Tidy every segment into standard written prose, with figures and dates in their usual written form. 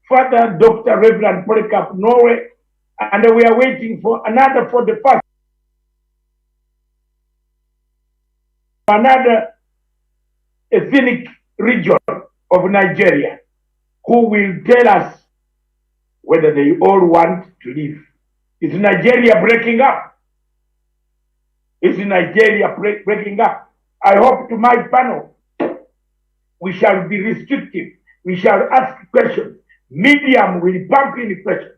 Father Dr. Reverend Polycarp Norway, and we are waiting for another 41st, another ethnic region of Nigeria, who will tell us whether they all want to live. Is Nigeria breaking up? Is Nigeria breaking up? I hope to my panel, we shall be restrictive. We shall ask questions. Medium will pump in questions.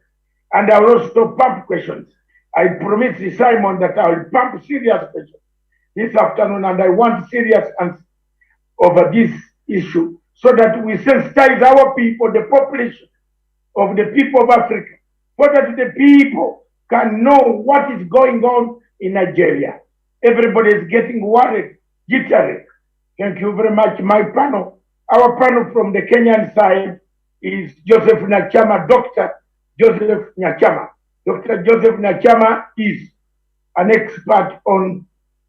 And I will also pump questions. I promise Simon that I will pump serious questions this afternoon, and I want serious answers over this issue so that we sensitize our people, the population of the people of Africa, so that the people can know what is going on in Nigeria. Everybody is getting worried, jittery. Thank you very much, my panel. Our panel from the Kenyan side is Joseph Nyachama, Dr. Joseph Nyachama. Dr. Joseph Nyachama is an expert on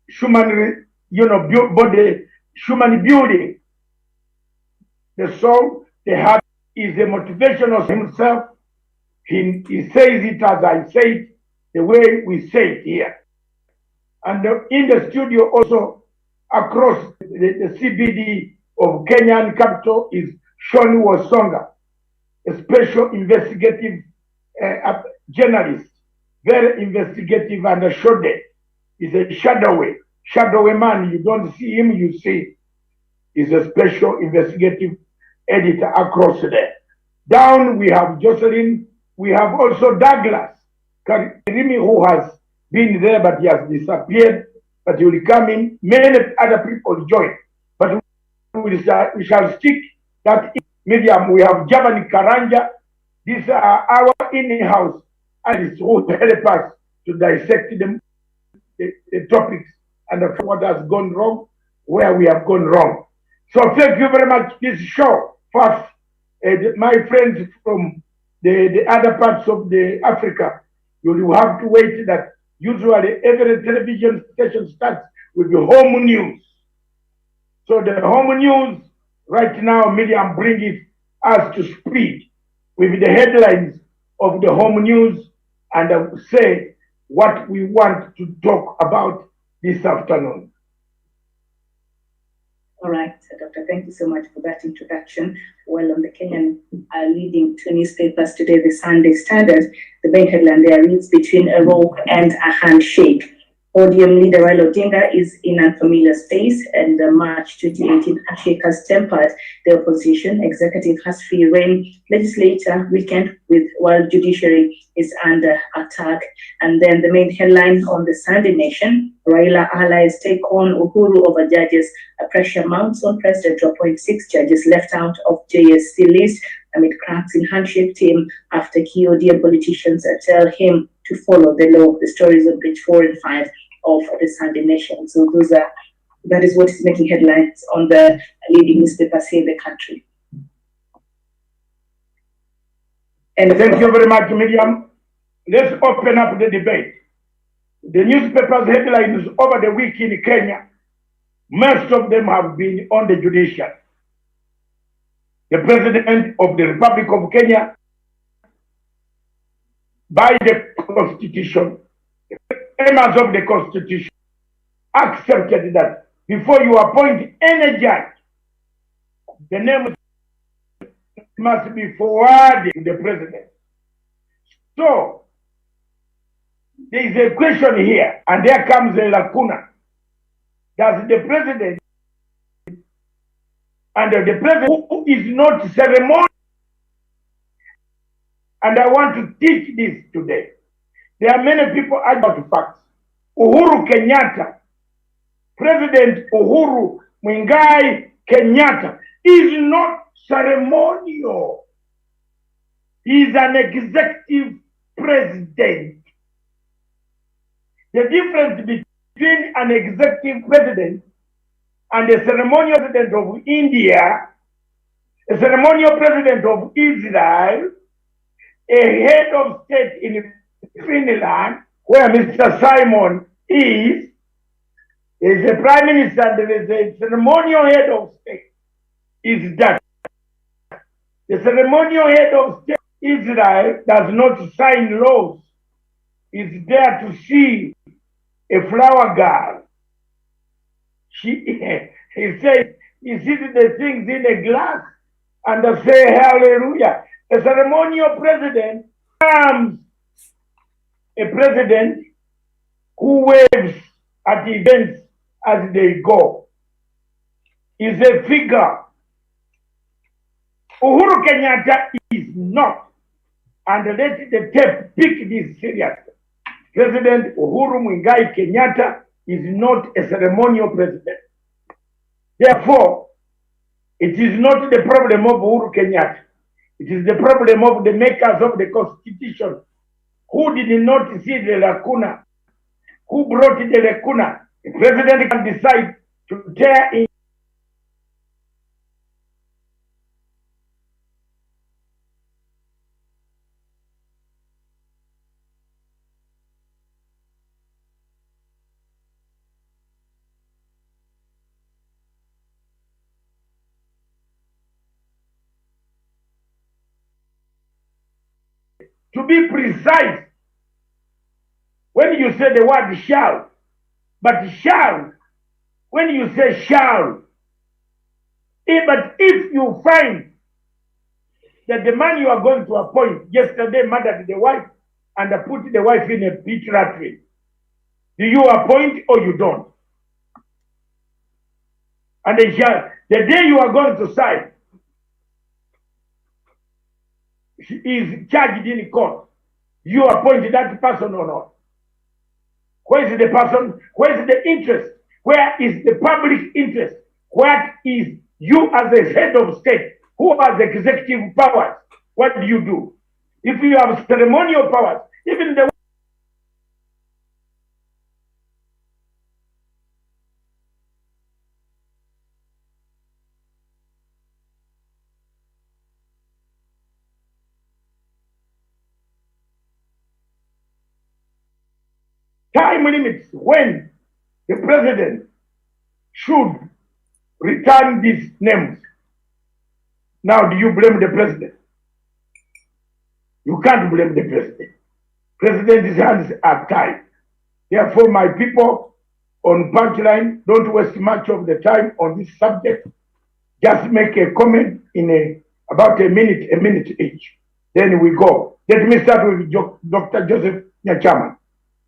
human, body, human building. The soul, the heart is a motivation of himself. He says it as I say it, the way we say it here. And in the studio also, across the CBD of Kenyan capital is Shoni Wasonga, a special investigative journalist, very investigative, and a Shode is a shadowy man. You don't see him, you see. He's a special investigative editor across there. Down we have Jocelyn, we have also Douglas Karimi, who has been there but he has disappeared, but he will come in. Many other people join, but we shall stick that medium. We have Javani Karanja. These are our in-house analysts who help us to dissect them, the topics and what has gone wrong, where we have gone wrong. So thank you very much. This show, first, my friends from the other parts of the Africa, you will have to wait that usually every television station starts with the home news. So the home news right now, Miriam brings us to speed with the headlines of the home news and say what we want to talk about this afternoon. All right, Doctor, thank you so much for that introduction. Well, on the Kenyan leading two newspapers today, the Sunday Standard, the main headline there reads, "Between a rock and a handshake." Podium leader Raila Odinga is in unfamiliar space, and the March 2018 handshake has tempered the opposition. Executive has free reign. Legislature weekend while judiciary is under attack. And then the main headline on the Sunday Nation, Raila allies take on Uhuru over judges. A pressure mounts on president to appoint 6 judges left out of JSC list amid cracks in handshake team after key ODM politicians tell him to follow the law. The stories on page 4 and 5 of the Sunday Nation. So that is what is making headlines on the leading newspapers here in the country. And thank you very much, Miriam. Let's open up the debate. The newspapers' headlines over the week in Kenya, most of them have been on the judiciary. The President of the Republic of Kenya, by the Constitution, the members of the Constitution, accepted that before you appoint any judge, the name must be forwarded to the President. So, there is a question here, and there comes a lacuna. Does the President, and the President who is not ceremonial, and I want to teach this today. There are many people about facts. Uhuru Kenyatta, President Uhuru Muigai Kenyatta, is not ceremonial. He is an executive president. The difference between an executive president and a ceremonial president of India, a ceremonial president of Israel, a head of state in Finland, where Mr. Simon is a prime minister, and there is a ceremonial head of state, is that The ceremonial head of state Israel does not sign laws. Is there to see a flower girl. He says he sees the things in a glass and say hallelujah. A ceremonial president becomes a president who waves at events as they go. Is a figure. Uhuru Kenyatta is not. And let the tape pick this seriously. President Uhuru Muigai Kenyatta is not a ceremonial president. Therefore, it is not the problem of Uhuru Kenyatta. It is the problem of the makers of the Constitution who did not see the lacuna, who brought the lacuna. The president can decide to tear in to be precise, when you say the word shall, but shall, when you say shall, but if you find that the man you are going to appoint yesterday murdered the wife and put the wife in a pit latrine, do you appoint or you don't? And they shall, the day you are going to sign, she is charged in court. You appoint that person or not? Where is the person? Where is the interest? Where is the public interest? What is you as a head of state who has executive powers? What do you do? If you have ceremonial powers, even the time limits when the president should return these names. Now, do you blame the president? You can't blame the president. President's hands are tied. Therefore, my people on Punchline, don't waste much of the time on this subject. Just make a comment in about a minute each. Then we go. Let me start with Dr. Joseph Nyachama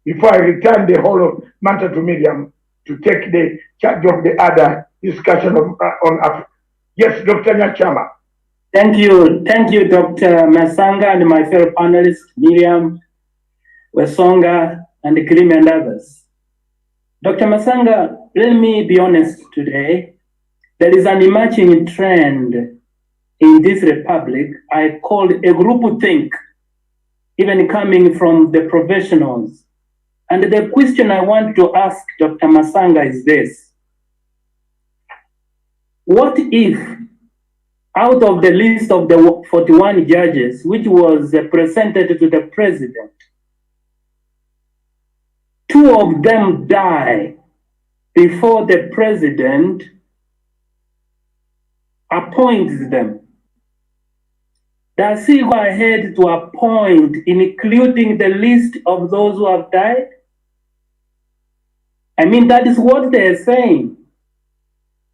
before I return the whole of matter to Miriam to take the charge of the other discussion on Africa. Yes, Dr. Nyachama. Thank you, Dr. Masanga and my fellow panelists, Miriam, Wesonga, and Kirimi and others. Dr. Masanga, let me be honest today. There is an emerging trend in this republic I call a groupthink, even coming from the professionals. And the question I want to ask Dr. Masanga is this. What if, out of the list of the 41 judges, which was presented to the president, 2 of them die before the president appoints them? Does he go ahead to appoint, including the list of those who have died? I mean, that is what they are saying.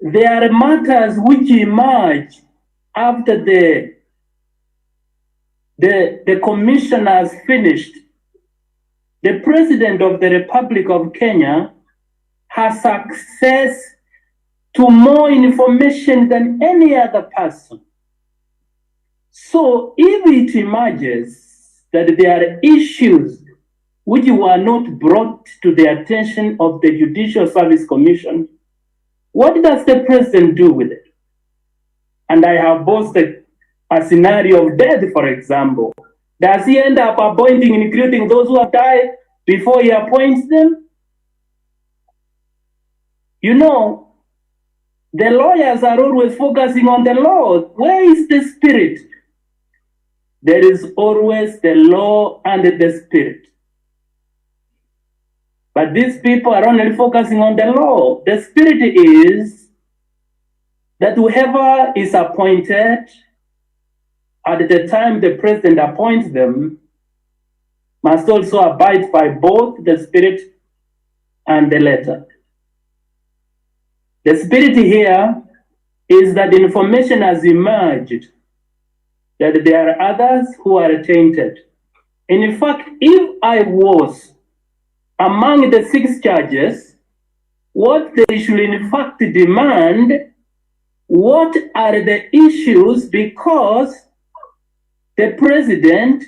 There are matters which emerge after the commission has finished. The President of the Republic of Kenya has access to more information than any other person. So if it emerges that there are issues which were not brought to the attention of the Judicial Service Commission, what does the president do with it? And I have posted a scenario of death, for example. Does he end up appointing, including those who have died, before he appoints them? You know, the lawyers are always focusing on the law. Where is the spirit? There is always the law and the spirit. But these people are only focusing on the law. The spirit is that whoever is appointed at the time the president appoints them, must also abide by both the spirit and the letter. The spirit here is that information has emerged that there are others who are tainted. In fact, if I was among the 6 judges, what they should in fact demand, what are the issues, because the president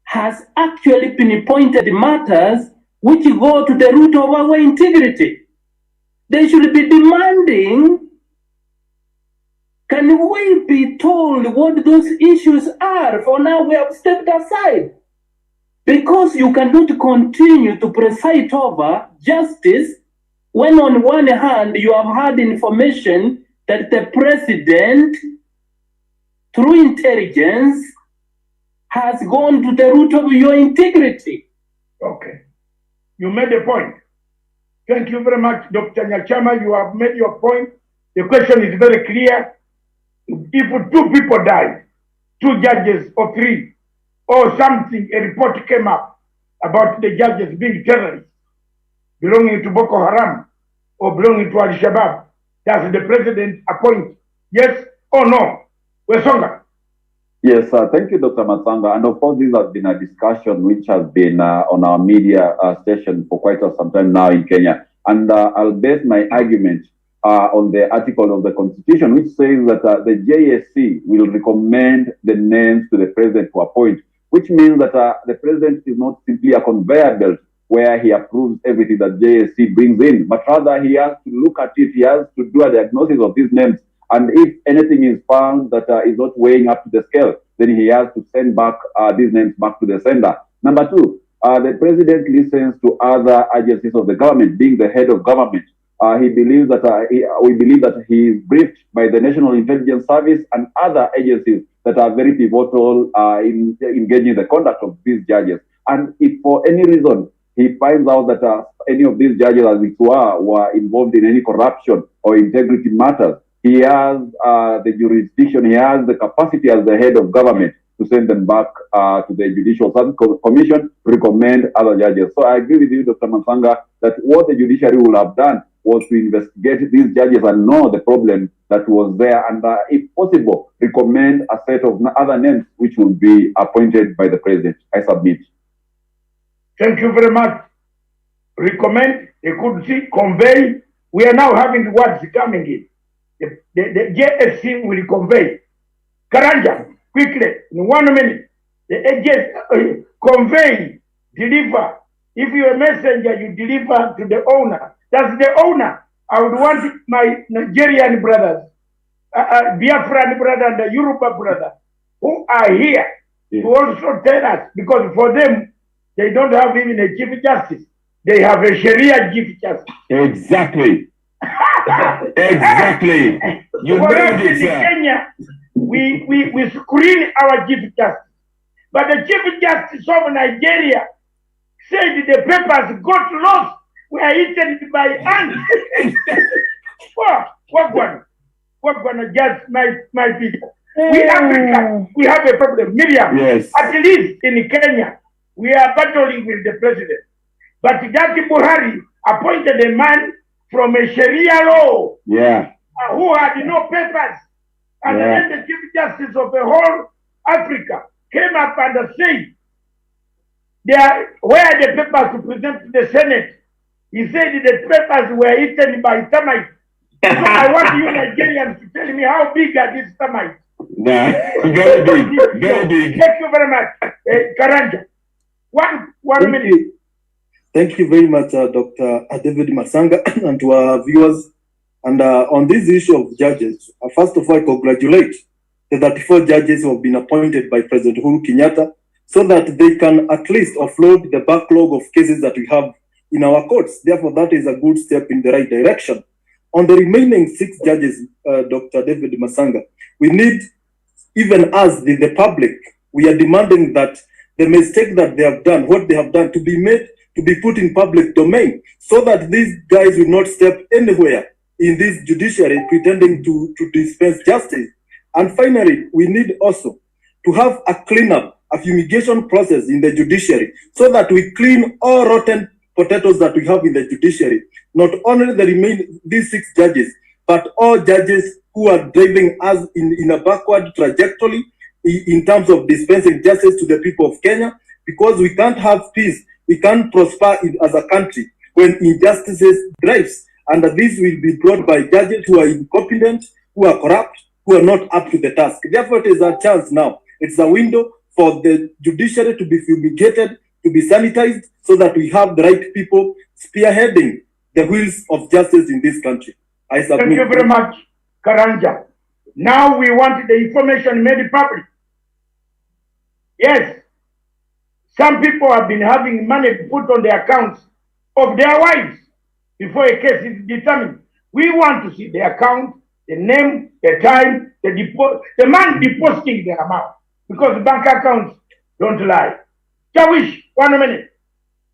has actually pinpointed matters which go to the root of our integrity. They should be demanding, can we be told what those issues are? For now, we have stepped aside. Because you cannot continue to preside over justice when on one hand you have had information that the president, through intelligence, has gone to the root of your integrity. Okay. You made a point. Thank you very much, Dr. Nyachama. You have made your point. The question is very clear. If 2 people died, 2 judges or 3, or something, a report came up about the judges being terrorists, belonging to Boko Haram or belonging to Al-Shabaab, does the president appoint? Yes or no? Wesonga. Yes, thank you, Dr. Masanga. And of course, this has been a discussion which has been on our media station for quite some time now in Kenya. And I'll base my argument on the article of the Constitution, which says that the JSC will recommend the names to the president to appoint, which means that the president is not simply a conveyor belt where he approves everything that JSC brings in, but rather he has to look at it, he has to do a diagnosis of these names. And if anything is found that is not weighing up to the scale, then he has to send back these names back to the sender. Number 2, the president listens to other agencies of the government, being the head of government. We believe that he is briefed by the National Intelligence Service and other agencies that are very pivotal in engaging the conduct of these judges. And if for any reason he finds out that any of these judges, as it were involved in any corruption or integrity matters, he has the jurisdiction, he has the capacity as the head of government to send them back to the Judicial Service Commission to recommend other judges. So I agree with you, Dr. Masanga, that what the judiciary will have done was to investigate these judges and know the problem that was there, and if possible, recommend a set of other names which will be appointed by the president. I submit. Thank you very much. Recommend, they could see, convey. We are now having words coming in. The JSC will convey. Karanja, quickly, in 1 minute. The agent convey, deliver. If you're a messenger, you deliver to the owner. That's the owner. I would want my Nigerian brothers, Biafran brother and the Yoruba brother, who are here to also tell us, because for them, they don't have even a chief justice. They have a Sharia chief justice. Exactly. Exactly. You for nailed us it, in sir. Kenya, we screen our chief justice. But the chief justice of Nigeria said the papers got lost, were eaten by ants. What one just my people. We Africa, we have a problem. Miriam, Yes. at least in Kenya, we are battling with the president. But Jackie Buhari appointed a man from a Sharia law who had no papers. And then the Chief Justice of the whole Africa came up and said, where the papers to present to the Senate, he said the papers were eaten by termites. So I want you Nigerians to tell me how big are these termites? Very big, very big. Thank you very much. Karanja, one minute. Thank you very much, Dr. David Masanga, and to our viewers. And on this issue of judges, first of all, I congratulate the 34 judges who have been appointed by President Uhuru Kenyatta, so that they can at least offload the backlog of cases that we have in our courts. Therefore, that is a good step in the right direction. On the remaining 6 judges, Dr. David Masanga, we need, even as the public, we are demanding that the mistake that they have done, what they have done, to be made, to be put in public domain, so that these guys will not step anywhere in this judiciary pretending to dispense justice. And finally, we need also to have a cleanup, a fumigation process in the judiciary, so that we clean all rotten potatoes that we have in the judiciary. Not only these 6 judges, but all judges who are driving us in a backward trajectory in terms of dispensing justice to the people of Kenya, because we can't have peace, we can't prosper as a country when injustices drives. And this will be brought by judges who are incompetent, who are corrupt, who are not up to the task. Therefore, it is a chance now. It's a window for the judiciary to be fumigated, to be sanitized, so that we have the right people spearheading the wheels of justice in this country. I submit. Thank you very much, Karanja. Now we want the information made public. Yes, some people have been having money put on the accounts of their wives before a case is determined. We want to see the account, the name, the time, the man depositing the amount, because bank accounts don't lie. Chawish, 1 minute.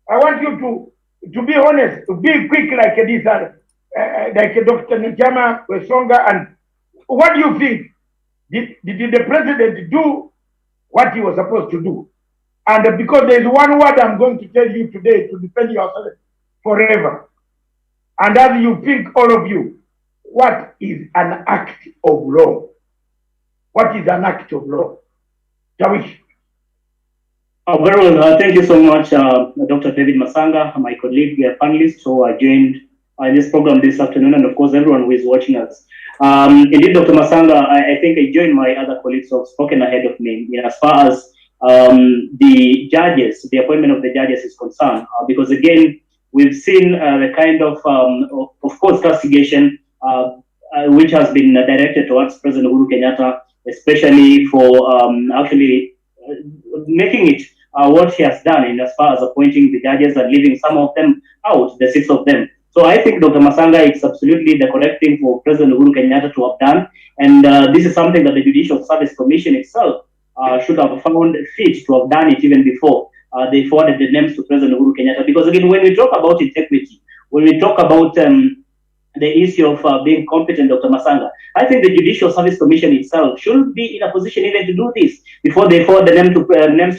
I want you to be honest, to be quick like this, like Dr. Njama, Wesonga, and what do you think? Did the president do what he was supposed to do? And because there is one word I'm going to tell you today to defend yourself forever. And as you think, all of you, what is an act of law? What is an act of law? Chawish. Very well. Thank you so much, Dr. David Masanga, my colleague, panelist who joined in this program this afternoon, and of course, everyone who is watching us. Indeed, Dr. Masanga, I think I joined my other colleagues who have spoken ahead of me as far as the judges, the appointment of the judges is concerned, because again, we've seen the kind of course castigation which has been directed towards President Uhuru Kenyatta, especially for actually making it what he has done in as far as appointing the judges and leaving some of them out, the 6 of them. So I think, Dr. Masanga, it's absolutely the correct thing for President Uhuru Kenyatta to have done. And this is something that the Judicial Service Commission itself should have found fit to have done it even before they forwarded the names to President Uhuru Kenyatta. Because again, when we talk about integrity, when we talk about the issue of being competent, Dr. Masanga, I think the Judicial Service Commission itself should be in a position even to do this before they forward the names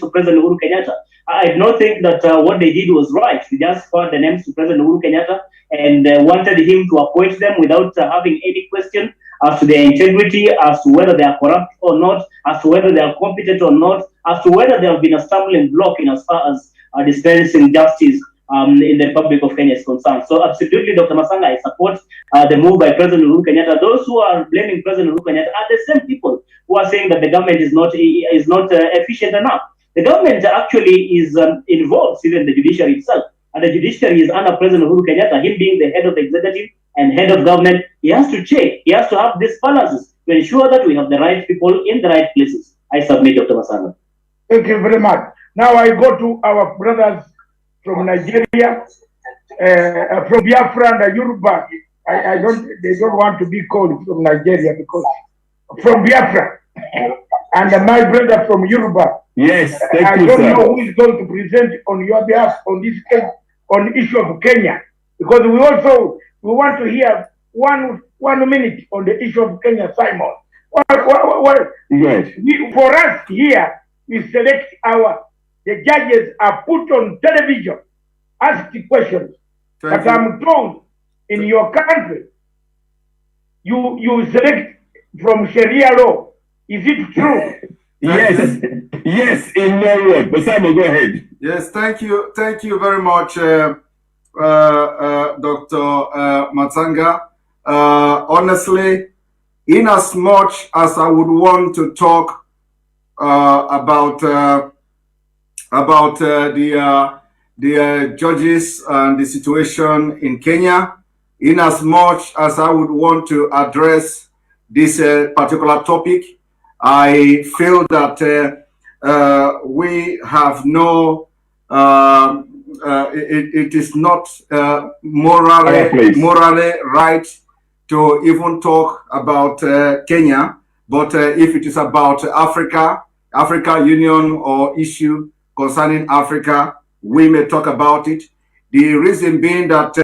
to President Uhuru Kenyatta. I do not think that what they did was right. They just forwarded the names to President Uhuru Kenyatta and wanted him to appoint them without having any question as to their integrity, as to whether they are corrupt or not, as to whether they are competent or not, as to whether they have been a stumbling block in as far as dispensing justice in the Republic of Kenya is concerned. So absolutely, Dr. Masanga, I support the move by President Uhuru Kenyatta. Those who are blaming President Uhuru Kenyatta are the same people who are saying that the government is not efficient enough. The government actually is involved, even the judiciary itself. And the judiciary is under President Uhuru Kenyatta, him being the head of the executive and head of government. He has to check, he has to have these balances to ensure that we have the right people in the right places. I submit, Dr. Masanga. Thank you very much. Now I go to our brothers from Nigeria, from Biafra and Yoruba. They don't want to be called from Nigeria because from Biafra. And my brother from Yoruba. Yes, I don't know who is going to present on your behalf on this case, on the issue of Kenya, because we want to hear one minute on the issue of Kenya, Simon. Yes. For us here, we select the judges are put on television, ask the questions. But I'm told in your country, you select from Sharia law. Is it true? Yes, yes, in no word. But Simon, go ahead. Yes, thank you very much, Dr. Matsanga. Honestly, in as much as I would want to talk about the judges and the situation in Kenya, in as much as I would want to address this particular topic, I feel that we have no, it is not morally right to even talk about Kenya, but if it is about Africa Union or issue concerning Africa, we may talk about it. The reason being that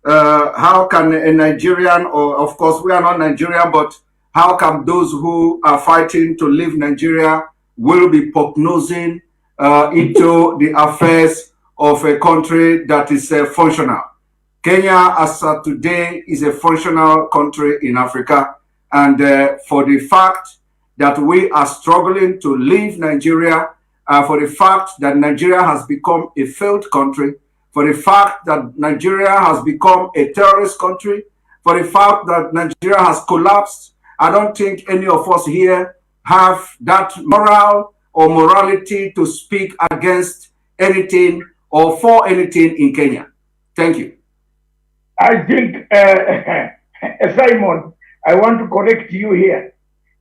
how can a Nigerian, or of course we are not Nigerian, but how come those who are fighting to leave Nigeria will be prognosing into the affairs of a country that is functional. Kenya, as of today, is a functional country in Africa. And for the fact that we are struggling to leave Nigeria, for the fact that Nigeria has become a failed country, for the fact that Nigeria has become a terrorist country, for the fact that Nigeria has collapsed, I don't think any of us here have that moral or morality to speak against anything or for anything in Kenya. Thank you. I think, Simon, I want to correct you here.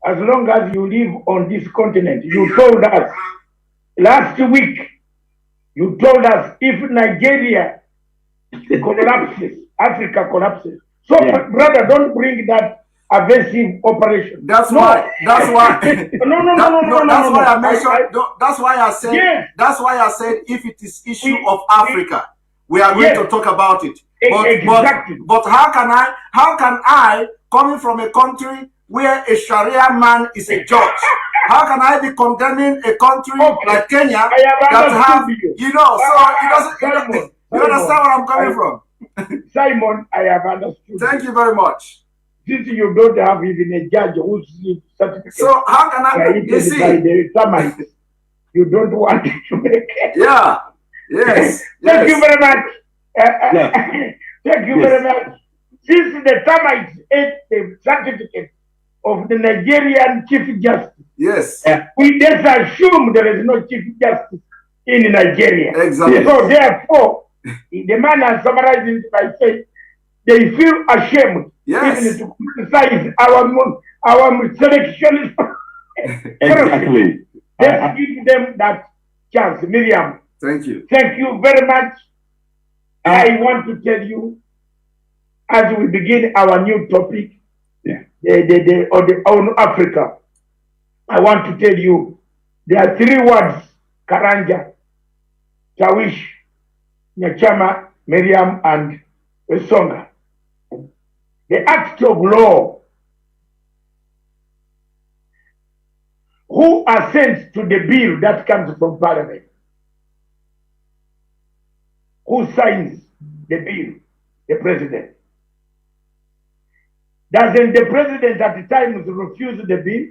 As long as you live on this continent, you told us last week, you told us if Nigeria collapses, Africa collapses. So, brother, don't bring that evasive operation. That's why. That's why. That's why I mentioned. That's why I said. Yes. That's why I said if it is issue of Africa, we are going to talk about it. But, exactly. But how can I, coming from a country where a Sharia man is a judge, how can I be condemning a country like Kenya that have, you know, so it doesn't, you understand where I'm coming from? Simon, I have understood. Thank you very much. Since you don't have even a judge who's certificate. So how can I, you see? You don't want to make it. Yeah. Yes. Thank you very much. Thank you very much. Since the termites ate the certificate of the Nigerian Chief Justice, yes, we just assume there is no Chief Justice in Nigeria. Exactly. So therefore, the man has summarized it by saying they feel ashamed even to criticize our selection. Exactly. Let's give them that chance. Miriam. Thank you. Thank you very much. I want to tell you, as we begin our new topic, on Africa, I want to tell you, there are 3 words: Karanja, Tawish, Nyachama, Miriam, and Songa. The act of law. Who assents to the bill that comes from Parliament? Who signs the bill? The president. Doesn't the president at times refuse the bill?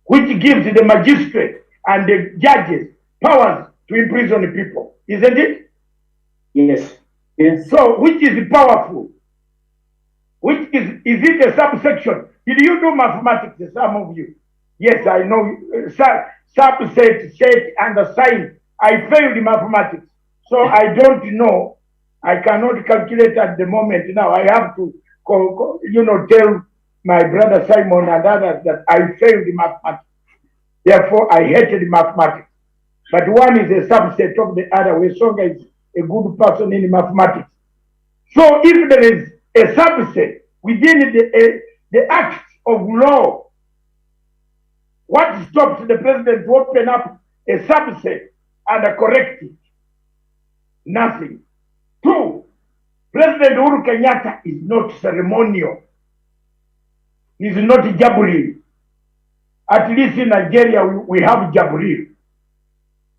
Which gives the magistrate and the judges powers to imprison people, isn't it? Yes. Yes. So which is powerful? Which is it a subsection? Did you do mathematics, some of you? Yes, I know. Subset, set, and sign. I failed in mathematics, so I don't know. I cannot calculate at the moment. Now I have to, tell my brother Simon and others that I failed in mathematics. Therefore, I hated mathematics. But one is a subset of the other. Wesonga is a good person in mathematics. So if there is a subset within the act of law, what stops the president to open up a subset and correct it? Nothing. 2, President Uhuru Kenyatta is not ceremonial. He's not Jabril. At least in Nigeria, we have Jabril.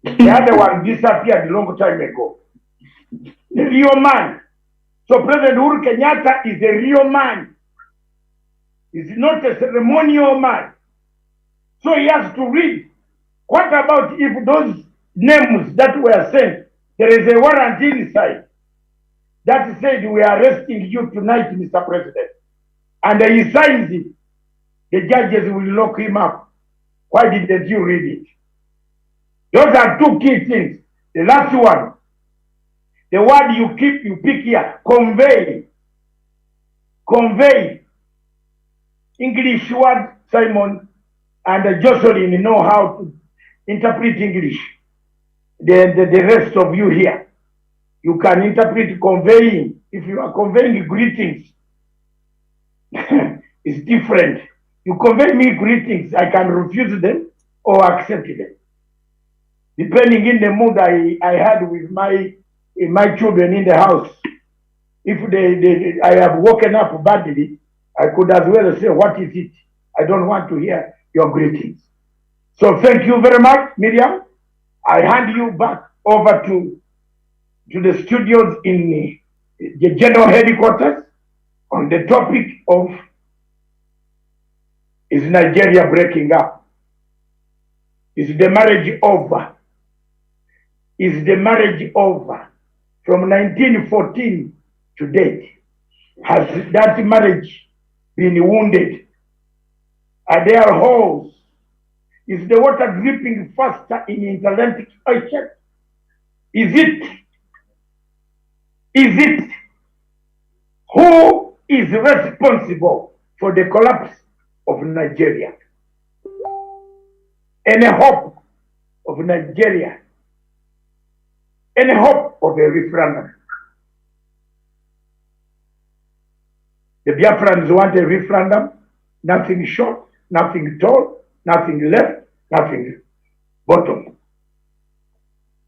The other one disappeared a long time ago. The real man. So President Uhuru Kenyatta is a real man. He's not a ceremonial man. So he has to read. What about if those names that were sent, there is a warrant inside that said, we are arresting you tonight, Mr. President. And he signs it. The judges will lock him up. Why didn't you read it? Those are 2 key things. The last one, the word you pick here, convey. Convey. English word, Simon and Jocelyn know how to interpret English. The rest of you here, you can interpret conveying. If you are conveying greetings, it's different. You convey me greetings, I can refuse them or accept them. Depending in the mood I had with my children in the house. If I have woken up badly, I could as well say, what is it? I don't want to hear your greetings. So thank you very much, Miriam. I hand you back over to the studios in the general headquarters on the topic of is Nigeria breaking up? Is the marriage over? Is the marriage over? From 1914 to date, has that marriage been wounded? Are there holes? Is the water dripping faster in the Atlantic Ocean? Is it who is responsible for the collapse of Nigeria? Any hope of Nigeria? Any hope of a referendum? The Biafrans want a referendum, nothing short, nothing tall, nothing left, nothing bottom.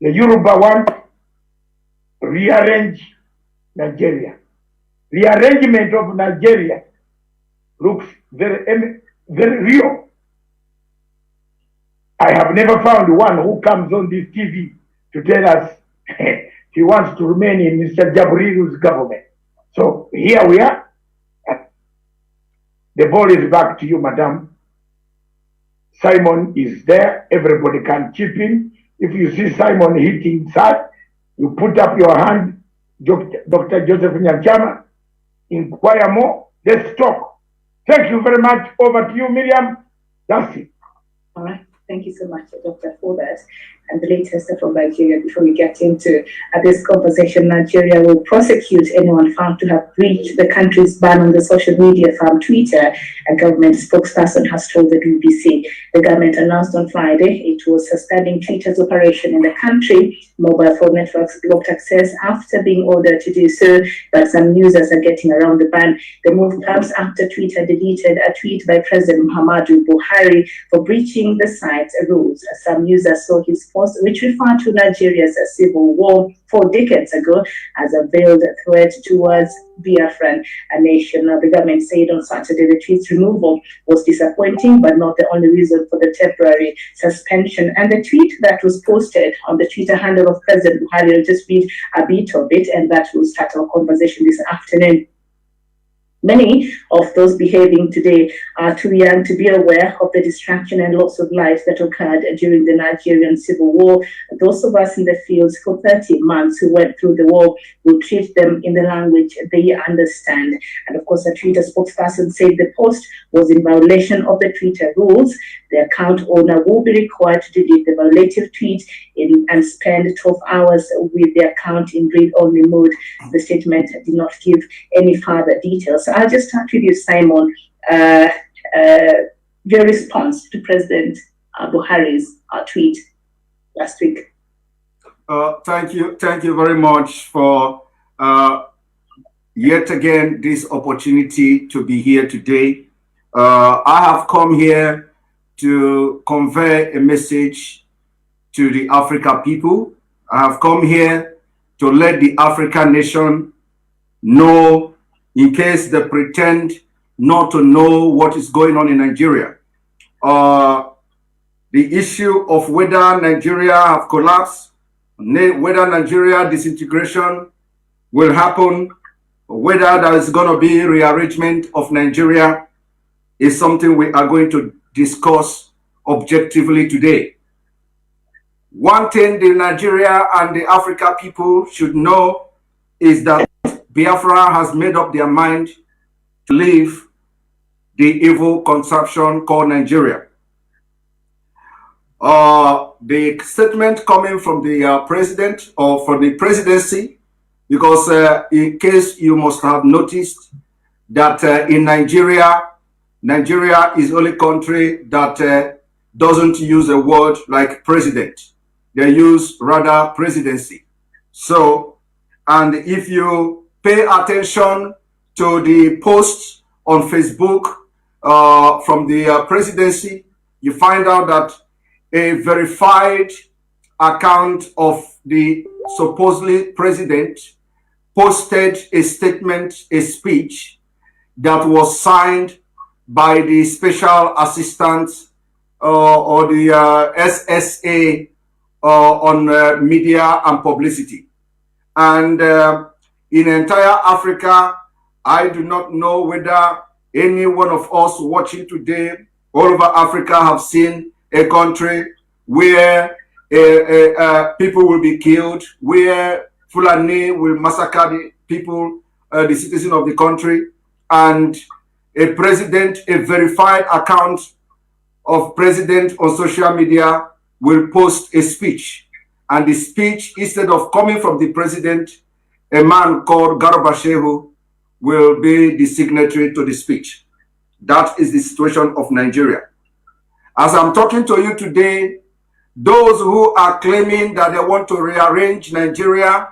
The Yoruba want rearrange Nigeria. Rearrangement of Nigeria looks very real. I have never found one who comes on this TV to tell us he wants to remain in Mr. Jabrilu's government. So here we are. The ball is back to you, madam. Simon is there. Everybody can chip in. If you see Simon hitting that, you put up your hand, Dr. Joseph Nyachama, inquire more. Let's talk. Thank you very much. Over to you, Miriam. That's it. All right. Thank you so much, Doctor, for that. And the latest from Nigeria, before we get into this conversation, Nigeria will prosecute anyone found to have breached the country's ban on the social media firm Twitter, a government spokesperson has told the BBC. The government announced on Friday it was suspending Twitter's operation in the country. Mobile phone networks blocked access after being ordered to do so, but some users are getting around the ban. The move comes after Twitter deleted a tweet by President Muhammadu Buhari for breaching the site's rules. Some users saw his post, which referred to Nigeria's civil war 4 decades ago, as a veiled threat towards Biafran, a nation. The government said on Saturday the tweet's removal was disappointing, but not the only reason for the temporary suspension. And the tweet that was posted on the Twitter handle of President Buhari, will just read a bit of it, and that will start our conversation this afternoon. Many of those behaving today are too young to be aware of the destruction and loss of lives that occurred during the Nigerian Civil War. Those of us in the fields for 30 months who went through the war will treat them in the language they understand. And of course, a Twitter spokesperson said the post was in violation of the Twitter rules. The account owner will be required to delete the violative tweet and spend 12 hours with the account in read-only mode. The statement did not give any further details. I'll just start with you, Simon. Your response to President Buhari's tweet last week. Thank you very much for yet again this opportunity to be here today. I have come here to convey a message to the Africa people. I have come here to let the African nation know, in case they pretend not to know what is going on in Nigeria. The issue of whether Nigeria have collapsed, whether Nigeria disintegration will happen, whether there is going to be rearrangement of Nigeria, is something we are going to discuss objectively today. One thing the Nigeria and the Africa people should know is that Biafra has made up their mind to leave the evil conception called Nigeria. The statement coming from the president or from the presidency, because in case you must have noticed that in Nigeria is the only country that doesn't use a word like president. They use rather presidency. So, and if you pay attention to the posts on Facebook from the presidency, you find out that a verified account of the supposedly president posted a statement, a speech that was signed by the special assistant or the SSA on media and publicity. And in entire Africa, I do not know whether any one of us watching today all over Africa have seen a country where people will be killed, where Fulani will massacre the people, the citizens of the country, and a president, a verified account of president on social media will post a speech. And the speech, instead of coming from the president, a man called Garba Shehu will be the signatory to the speech. That is the situation of Nigeria. As I'm talking to you today, those who are claiming that they want to rearrange Nigeria,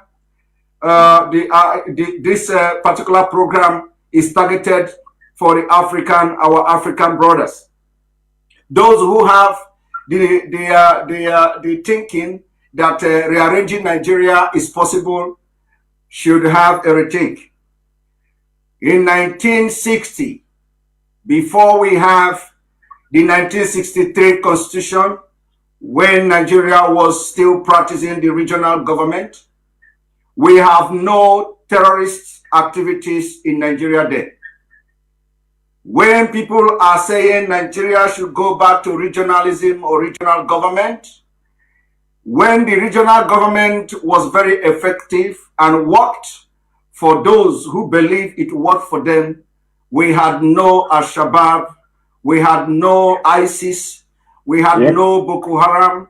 this particular program is targeted for our African brothers. Those who have the thinking that rearranging Nigeria is possible should have a rethink. In 1960, before we have the 1963 Constitution, when Nigeria was still practicing the regional government, we have no terrorist activities in Nigeria then. When people are saying Nigeria should go back to regionalism or regional government, when the regional government was very effective and worked for those who believe it worked for them, we had no Al-Shabaab, we had no ISIS, we had no Boko Haram,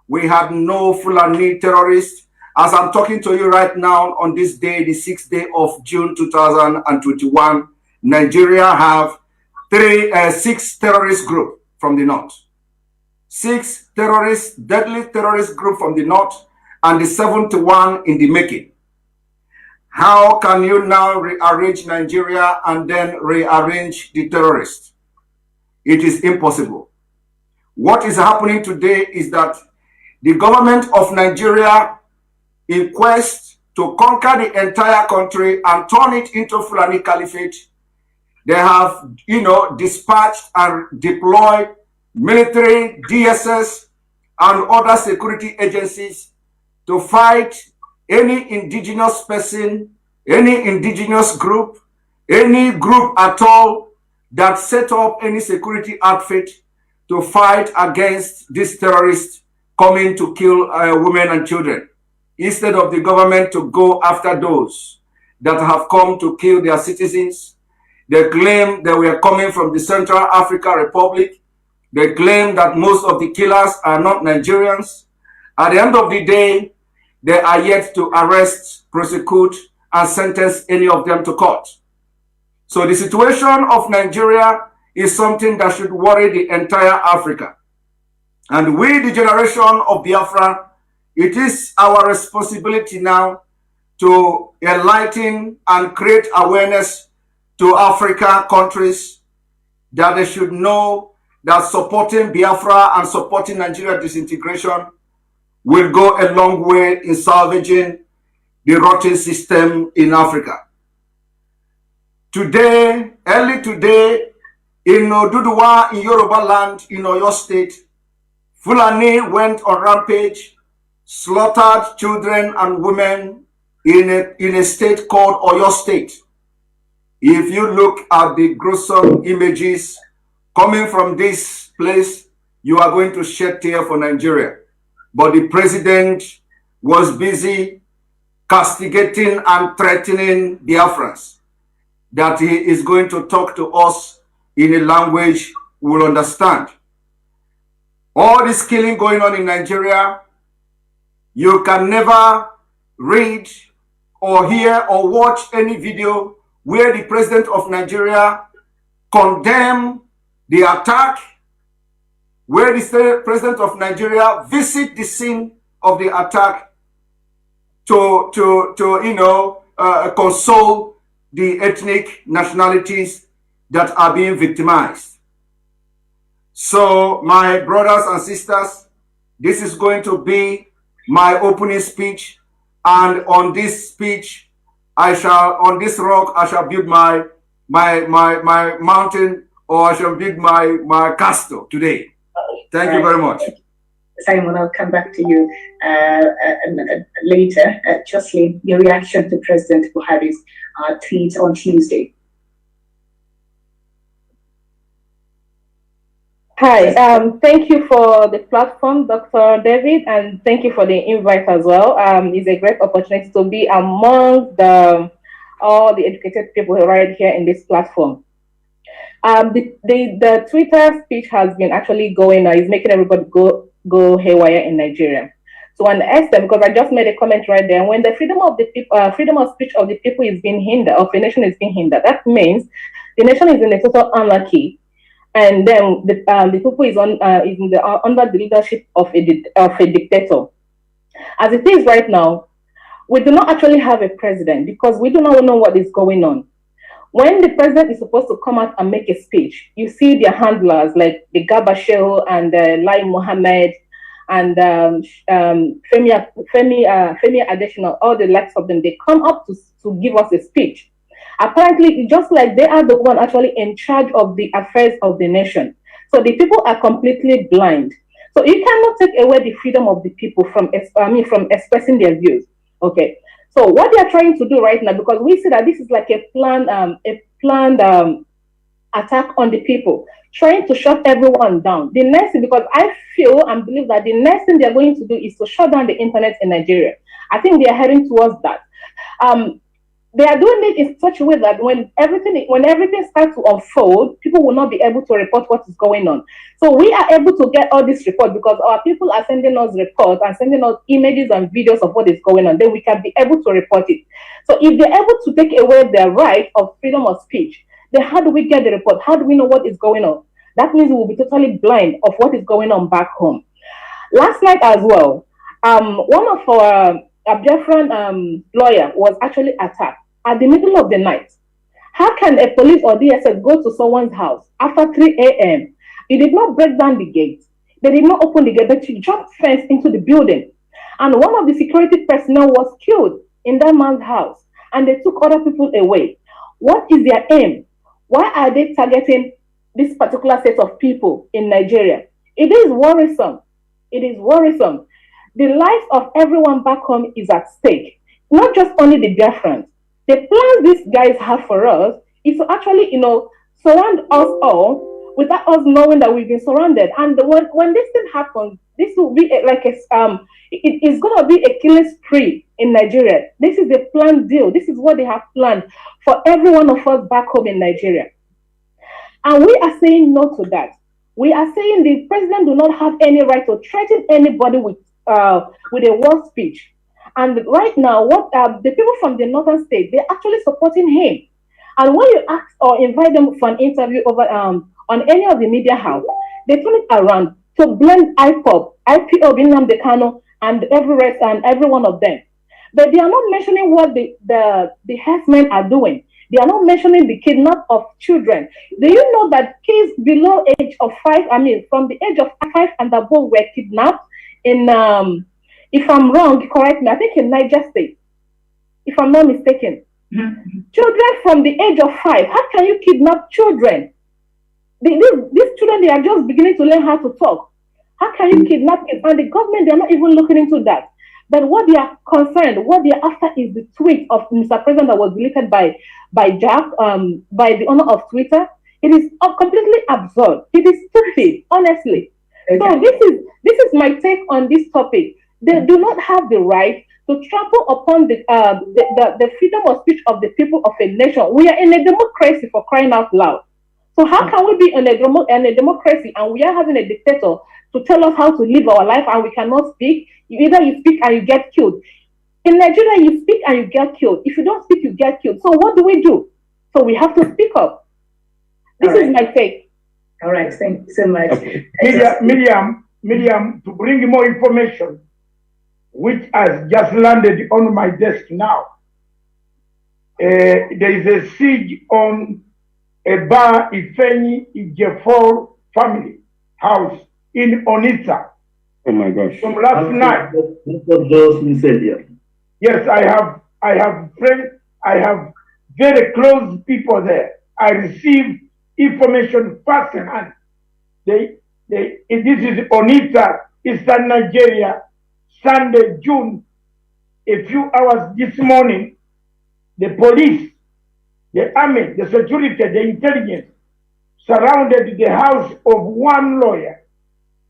we had no Fulani terrorists. As I'm talking to you right now on this day, the 6th day of June 2021, Nigeria have 6 terrorist groups from the north. 6 deadly terrorist group from the north, and the 7th one in the making. How can you now rearrange Nigeria and then rearrange the terrorists? It is impossible. What is happening today is that the government of Nigeria, in quest to conquer the entire country and turn it into Fulani Caliphate, they have, dispatched and deployed military, DSS, and other security agencies to fight any indigenous person, any indigenous group, any group at all that set up any security outfit to fight against these terrorists coming to kill women and children, instead of the government to go after those that have come to kill their citizens. They claim they were coming from the Central African Republic. They claim that most of the killers are not Nigerians. At the end of the day, they are yet to arrest, prosecute, and sentence any of them to court. So the situation of Nigeria is something that should worry the entire Africa. And we, the generation of Biafra, it is our responsibility now to enlighten and create awareness to Africa countries that they should know that supporting Biafra and supporting Nigeria disintegration will go a long way in salvaging the rotten system in Africa. Today, early today, in Oduduwa, in Yoruba land, in Oyo State, Fulani went on rampage, slaughtered children and women in a state called Oyo State. If you look at the gruesome images coming from this place, you are going to shed tears for Nigeria. But the president was busy castigating and threatening Biafrans that he is going to talk to us in a language we will understand. All this killing going on in Nigeria, you can never read or hear or watch any video where the president of Nigeria condemned the attack, where the president of Nigeria visit the scene of the attack to console the ethnic nationalities that are being victimized. So, my brothers and sisters, this is going to be my opening speech, and on this speech, on this rock, I shall build my mountain, or I shall build my castle today. Thank you very much. Simon, I'll come back to you later. Jocelyn, your reaction to President Buhari's tweet on Tuesday. Hi, thank you for the platform, Dr. David, and thank you for the invite as well. It's a great opportunity to be among all the educated people right here in this platform. The Twitter speech has been actually going, is making everybody go haywire in Nigeria. So an extent, because I just made a comment right there, when the freedom of speech of the people is being hindered, of a nation is being hindered, that means the nation is in a total anarchy. And then the people is under the leadership of a dictator. As it is right now, we do not actually have a president because we do not know what is going on. When the president is supposed to come out and make a speech, you see their handlers like the Garba Shehu and Lai Mohammed and Femi Adesina, all the likes of them, they come up to give us a speech. Apparently, just like they are the one actually in charge of the affairs of the nation. So the people are completely blind. So you cannot take away the freedom of the people from expressing their views. Okay. So what they are trying to do right now, because we see that this is like a planned attack on the people, trying to shut everyone down. The next thing, because I feel and believe that the next thing they are going to do is to shut down the internet in Nigeria. I think they are heading towards that. They are doing it in such a way that when everything starts to unfold, people will not be able to report what is going on. So we are able to get all this report because our people are sending us reports and sending us images and videos of what is going on. Then we can be able to report it. So if they're able to take away their right of freedom of speech, then how do we get the report? How do we know what is going on? That means we will be totally blind of what is going on back home. Last night as well, one of our Biafran lawyer was actually attacked at the middle of the night. How can a police or DSS go to someone's house after 3 a.m.? They did not break down the gate. They did not open the gate, but she jumped fence into the building. And one of the security personnel was killed in that man's house. And they took other people away. What is their aim? Why are they targeting this particular set of people in Nigeria? It is worrisome. It is worrisome. The life of everyone back home is at stake. Not just only the Biafrans. The plan these guys have for us is to actually, surround us all without us knowing that we've been surrounded. And when this thing happens, this will be it is going to be a killing spree in Nigeria. This is a planned deal. This is what they have planned for every one of us back home in Nigeria. And we are saying no to that. We are saying the president do not have any right to threaten anybody with a war speech. And right now, what the people from the northern state, they're actually supporting him. And when you ask or invite them for an interview over on any of the media house, they turn it around to blend IPOB, Nnamdi Kanu, and every one of them. But they are not mentioning what the herdsmen are doing. They are not mentioning the kidnap of children. Do you know that kids below age of 5, from the age of 5 and above were kidnapped in if I'm wrong, correct me, I think in Niger State, if I'm not mistaken. Mm-hmm. Children from the age of 5, how can you kidnap children? These children, they are just beginning to learn how to talk. How can you kidnap kids? And the government, they are not even looking into that. But what they are concerned, what they are after is the tweet of Mr. President that was deleted by Jack, by the owner of Twitter. It is completely absurd. It is stupid, honestly. Okay. So this is my take on this topic. They do not have the right to trample upon the freedom of speech of the people of a nation. We are in a democracy, for crying out loud. So how can we be in a democracy and we are having a dictator to tell us how to live our life and we cannot speak? Either you speak and you get killed. In Nigeria, you speak and you get killed. If you don't speak, you get killed. So what do? So we have to speak up. This is my take. All right, thank you so much. Okay. Miriam, to bring more information, which has just landed on my desk now. There is a siege on a bar Ifeni Ijefor family house in Onitsha. Oh my gosh. From last night. That's what Jocelyn said here. Yes, I have friends, I have very close people there. I received information firsthand. This is Onitsha, Eastern Nigeria, Sunday, June. A few hours this morning, the police, the army, the security, the intelligence surrounded the house of one lawyer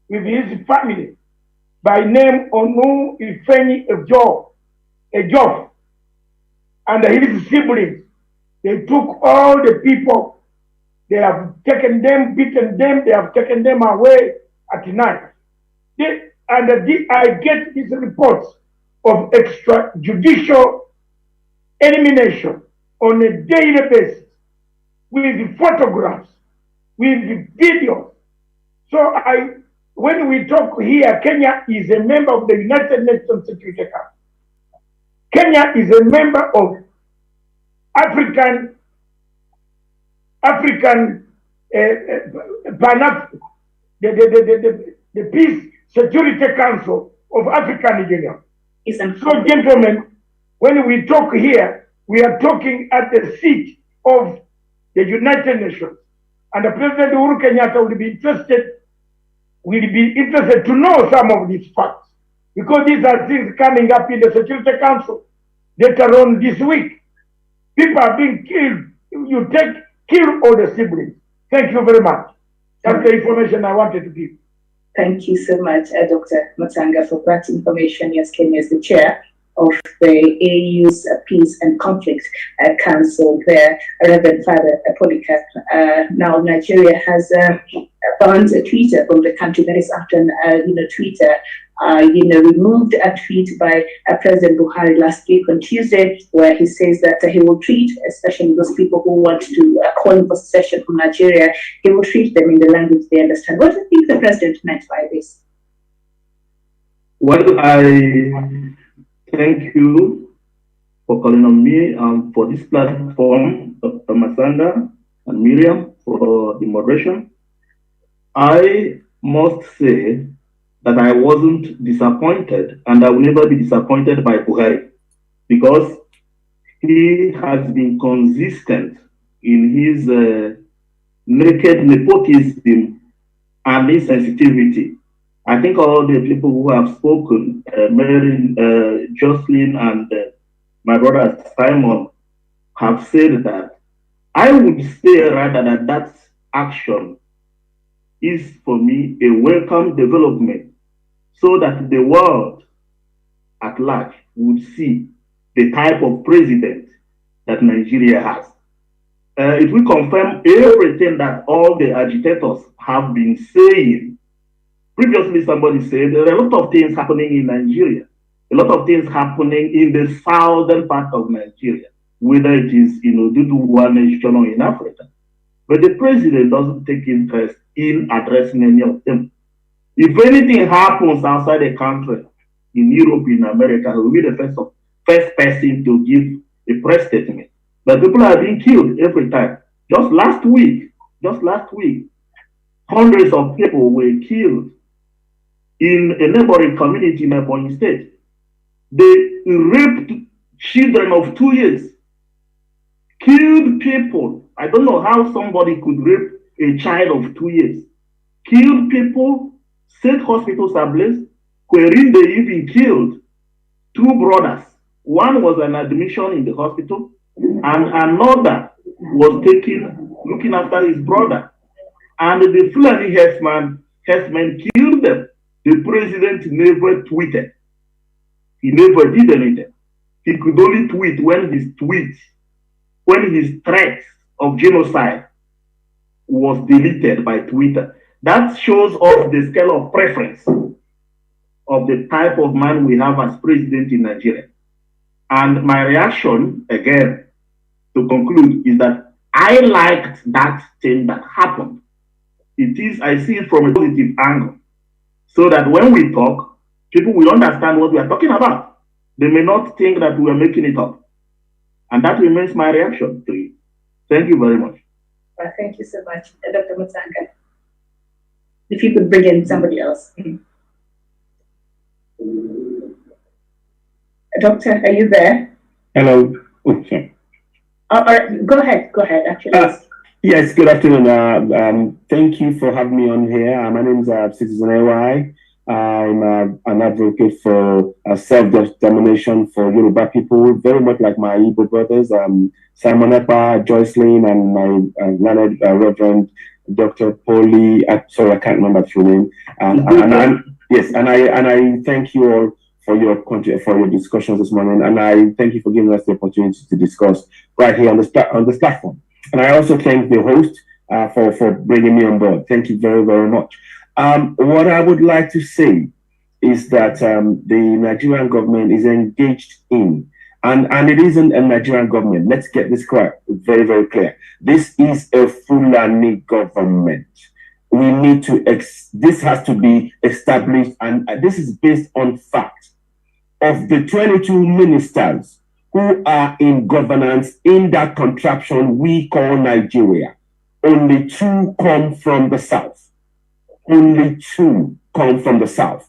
with his family by name Onu Ifeni Ejof, and his siblings. They took all the people, they have taken them, beaten them, they have taken them away at night. I get these reports of extrajudicial elimination on a daily basis with photographs, with videos. So when we talk here, Kenya is a member of the United Nations Security Council. Kenya is a member of the Peace Security Council of African Union. So, gentlemen, when we talk here, we are talking at the seat of the United Nations, and the President Uhuru Kenyatta will be interested to know some of these facts, because these are things coming up in the Security Council later on this week. People are being killed. You kill all the siblings. Thank you very much. That's the information I wanted to give. Thank you so much, Dr. Matsanga, for that information. Yes, Kenya is the chair of the AU's Peace and Conflict Council there, Reverend Father Polycarp. Now, Nigeria has banned Twitter from the country. That is after, Twitter, removed a tweet by President Buhari last week on Tuesday, where he says that he will treat, especially those people who want to call for secession from Nigeria, he will treat them in the language they understand. What do you think the president meant by this? Well, I thank you for calling on me for this platform, Dr. Masanga and Miriam, for the moderation. I must say that I wasn't disappointed, and I will never be disappointed by Buhari, because he has been consistent in his naked nepotism and insensitivity. I think all the people who have spoken, Mary, Jocelyn, and my brother Simon, have said that. I would say rather that action is, for me, a welcome development, so that the world at large would see the type of president that Nigeria has. It will confirm everything that all the agitators have been saying. Previously, somebody said there are a lot of things happening in Nigeria, a lot of things happening in the southern part of Nigeria, whether it is, due to one nation or in Africa. But the president doesn't take interest in addressing any of them. If anything happens outside the country, in Europe, in America, he will be the first person to give a press statement. But people are being killed every time. Just last week, hundreds of people were killed in a neighboring community in Ebonyi State. They raped children of 2 years, killed people. I don't know how somebody could rape a child of 2 years. Killed people, set hospitals ablaze, wherein they even killed 2 brothers. One was an admission in the hospital, and another was looking after his brother. And the Fulani herdsmen killed them. The president never tweeted. He never did anything. He could only tweet when his threats of genocide was deleted by Twitter. That shows us the scale of preference of the type of man we have as president in Nigeria. And my reaction, again, to conclude, is that I liked that thing that happened. I see it from a positive angle, so that when we talk, people will understand what we are talking about. They may not think that we are making it up. And that remains my reaction to it. Thank you very much. Well, thank you so much, Dr. Matsanga. If you could bring in somebody else. Doctor, are you there? Hello. Okay. All right, go ahead, actually. Yes, good afternoon. Thank you for having me on here. My name is CitizenAY. I'm an advocate for self-determination for Yoruba people, very much like my Igbo brothers, Simon Ekpa, Joycelyn, and my learned Reverend Dr. Polly. Sorry, I can't remember your name. Yes, and I thank you all for your discussions this morning, and I thank you for giving us the opportunity to discuss right here on this platform. And I also thank the host for bringing me on board. Thank you very, very much. What I would like to say is that the Nigerian government is engaged in, and it isn't a Nigerian government. Let's get this correct, very, very clear. This is a Fulani government. We need to, this has to be established, and this is based on fact. Of the 22 ministers who are in governance in that contraption we call Nigeria, only 2 come from the South. Only 2 come from the South.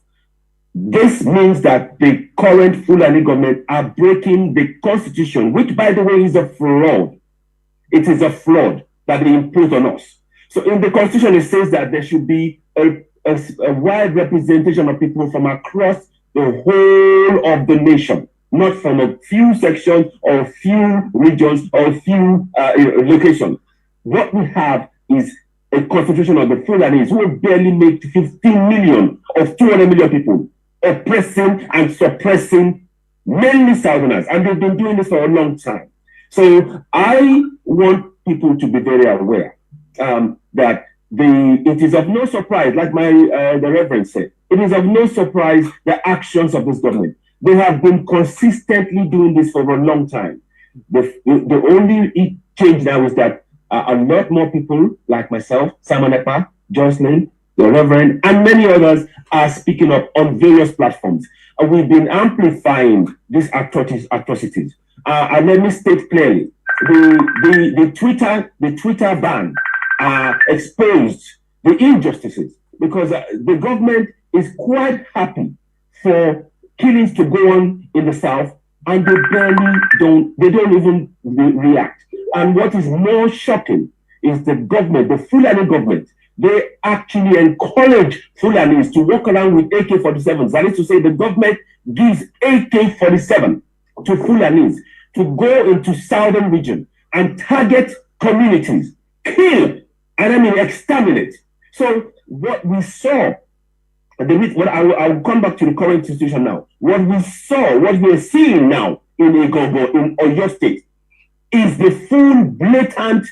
This means that the current Fulani government are breaking the constitution, which, by the way, is a fraud. It is a fraud that they impose on us. So in the constitution, it says that there should be a wide representation of people from across the whole of the nation, not from a few sections or a few regions or a few locations. What we have is a concentration of the Fulanis who barely make 15 million of 200 million people, oppressing and suppressing mainly Southerners, and they've been doing this for a long time. So I want people to be very aware that it is of no surprise, like the Reverend said, it is of no surprise the actions of this government. They have been consistently doing this for a long time. The only change now is that a lot more people like myself, Simon Ekpa, Joycelyn, the Reverend, and many others are speaking up on various platforms. We've been amplifying these atrocities. And let me state clearly, the Twitter ban exposed the injustices, because the government is quite happy for killings to go on in the South, and they don't even react. And what is more shocking is the government, the Fulani government, they actually encourage Fulanis to walk around with AK-47s. That is to say, the government gives AK-47 to Fulanis to go into southern region and target communities, kill, and I mean exterminate. So what we saw, I'll come back to the current situation now. What we saw, what we're seeing now in Igogo, in Oyo State, is the full blatant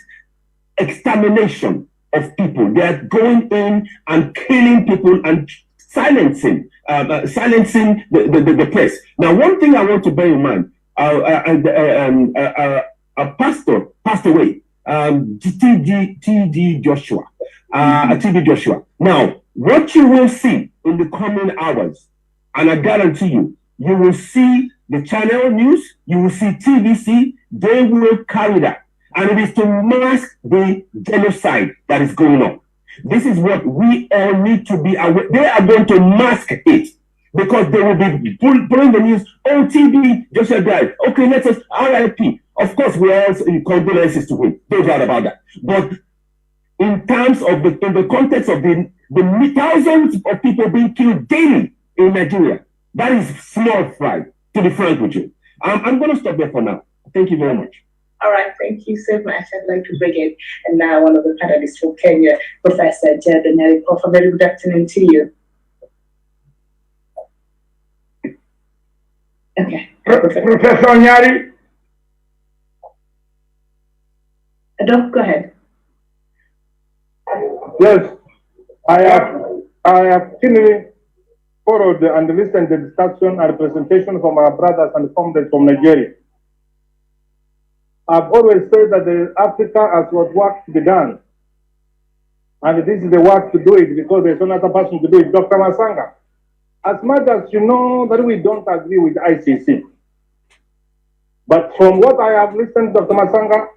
extermination of people. They are going in and killing people and silencing the press. Now, one thing I want to bear in mind, a pastor passed away, TD Joshua. Now, what you will see in the coming hours, and I guarantee you, you will see the channel news, you will see TVC, they will carry that. And it is to mask the genocide that is going on. This is what we all need to be aware. They are going to mask it because they will be pulling the news. Oh, TB Joshua died. Okay, let us RIP. Of course, we are also in condolences to him. Don't doubt about that. But in terms of in the context of the thousands of people being killed daily in Nigeria, that is small fry, to be frank with you. I'm going to stop there for now. Thank you very much. All right, thank you so much. I'd like to bring in and now one of the panelists from Kenya, Professor CitizenAY. Prof, a very good afternoon to you. Okay. Professor Nyari. Doc, go ahead. Yes, I have keenly followed and listened to the discussion and presentation from our brothers and comrades from Nigeria. I've always said that Africa has got work to be done. And this is the work to do it because there's another person to do it, Dr. Masanga. As much as you know that we don't agree with ICC, but from what I have listened to Dr. Masanga,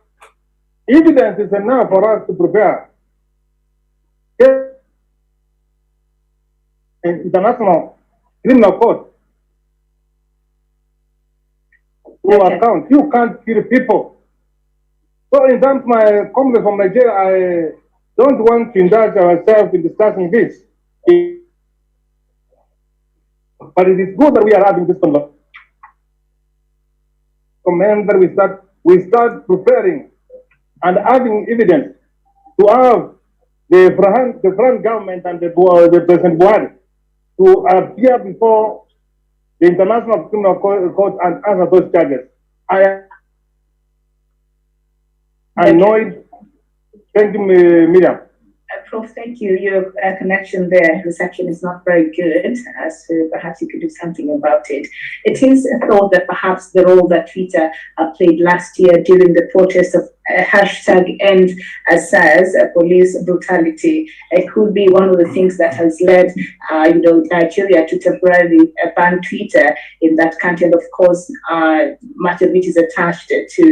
evidence is enough for us to prepare an international criminal court to account. You can't kill people So in terms of my comment from Nigeria, I don't want to indulge ourselves in discussing this. But it is good that we are having this conversation. That we start preparing and having evidence to have the front government and the President Buhari to appear before the International Criminal Court and answer those charges. I know it. Thank you, Miriam. Prof, thank you. Your connection there, reception is not very good, so perhaps you could do something about it. It is thought that perhaps the role that Twitter played last year during the protest of #EndSARS, police brutality, it could be one of the things that has led, Nigeria to temporarily ban Twitter in that country, and of course, much of it is attached to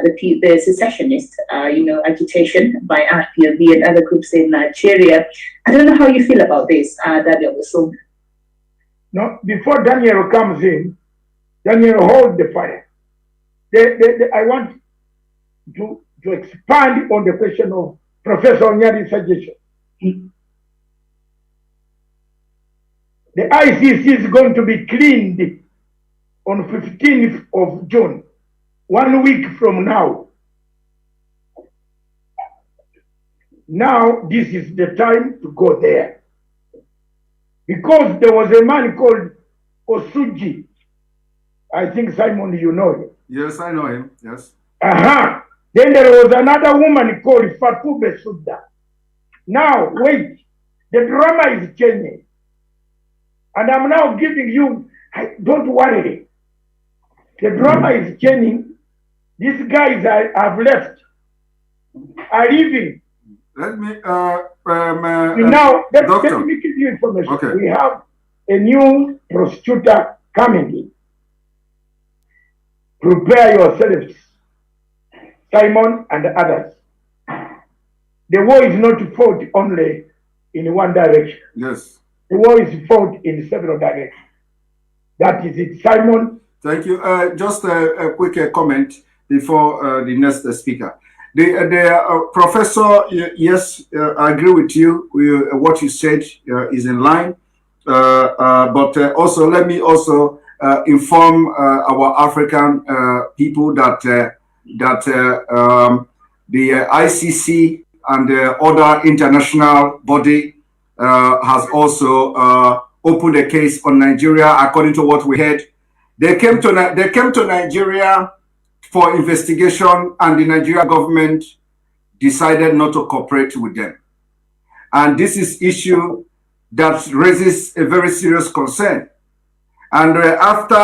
the secessionist, agitation by IPOB and other groups in Nigeria. I don't know how you feel about this, Daniel. So, no, before Daniel comes in, Daniel, hold the fire. I want to expand on the question of Professor Onyadi's suggestion. The ICC is going to be cleaned on 15th of June, 1 week from now. Now, this is the time to go there. Because there was a man called Osuji. I think, Simon, you know him. Yes, I know him. Yes. Then there was another woman called Fatou Bensouda. Now, wait. The drama is changing. And I'm now giving you, don't worry. The drama is changing. These guys have left, are leaving. Let me, now, let me give you information. Okay. We have a new prosecutor coming in. Prepare yourselves, Simon and others. The war is not fought only in one direction. Yes. The war is fought in several directions. That is it, Simon. Thank you. Just a quick comment before the next speaker. The professor, yes, I agree with you. What you said is in line. But also, let me also inform our African people that the ICC and the other international body has also opened a case on Nigeria. According to what we heard, they came to Nigeria for investigation, and the Nigeria government decided not to cooperate with them. And this is issue that raises a very serious concern. And after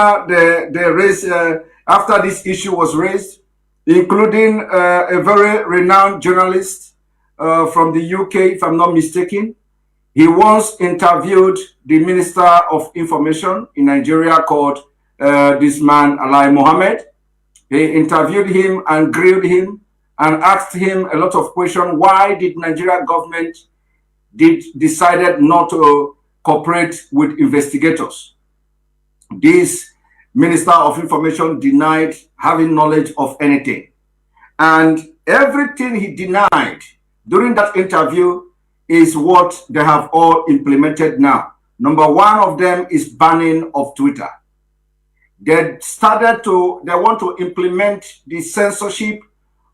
after this issue was raised, including a very renowned journalist from the UK, if I'm not mistaken, he once interviewed the Minister of Information in Nigeria called this man, Alai Mohammed. He interviewed him and grilled him and asked him a lot of questions. Why did Nigeria government decided not to cooperate with investigators? This Minister of Information denied having knowledge of anything. And everything he denied during that interview is what they have all implemented now. Number one of them is banning of Twitter. They want to implement the censorship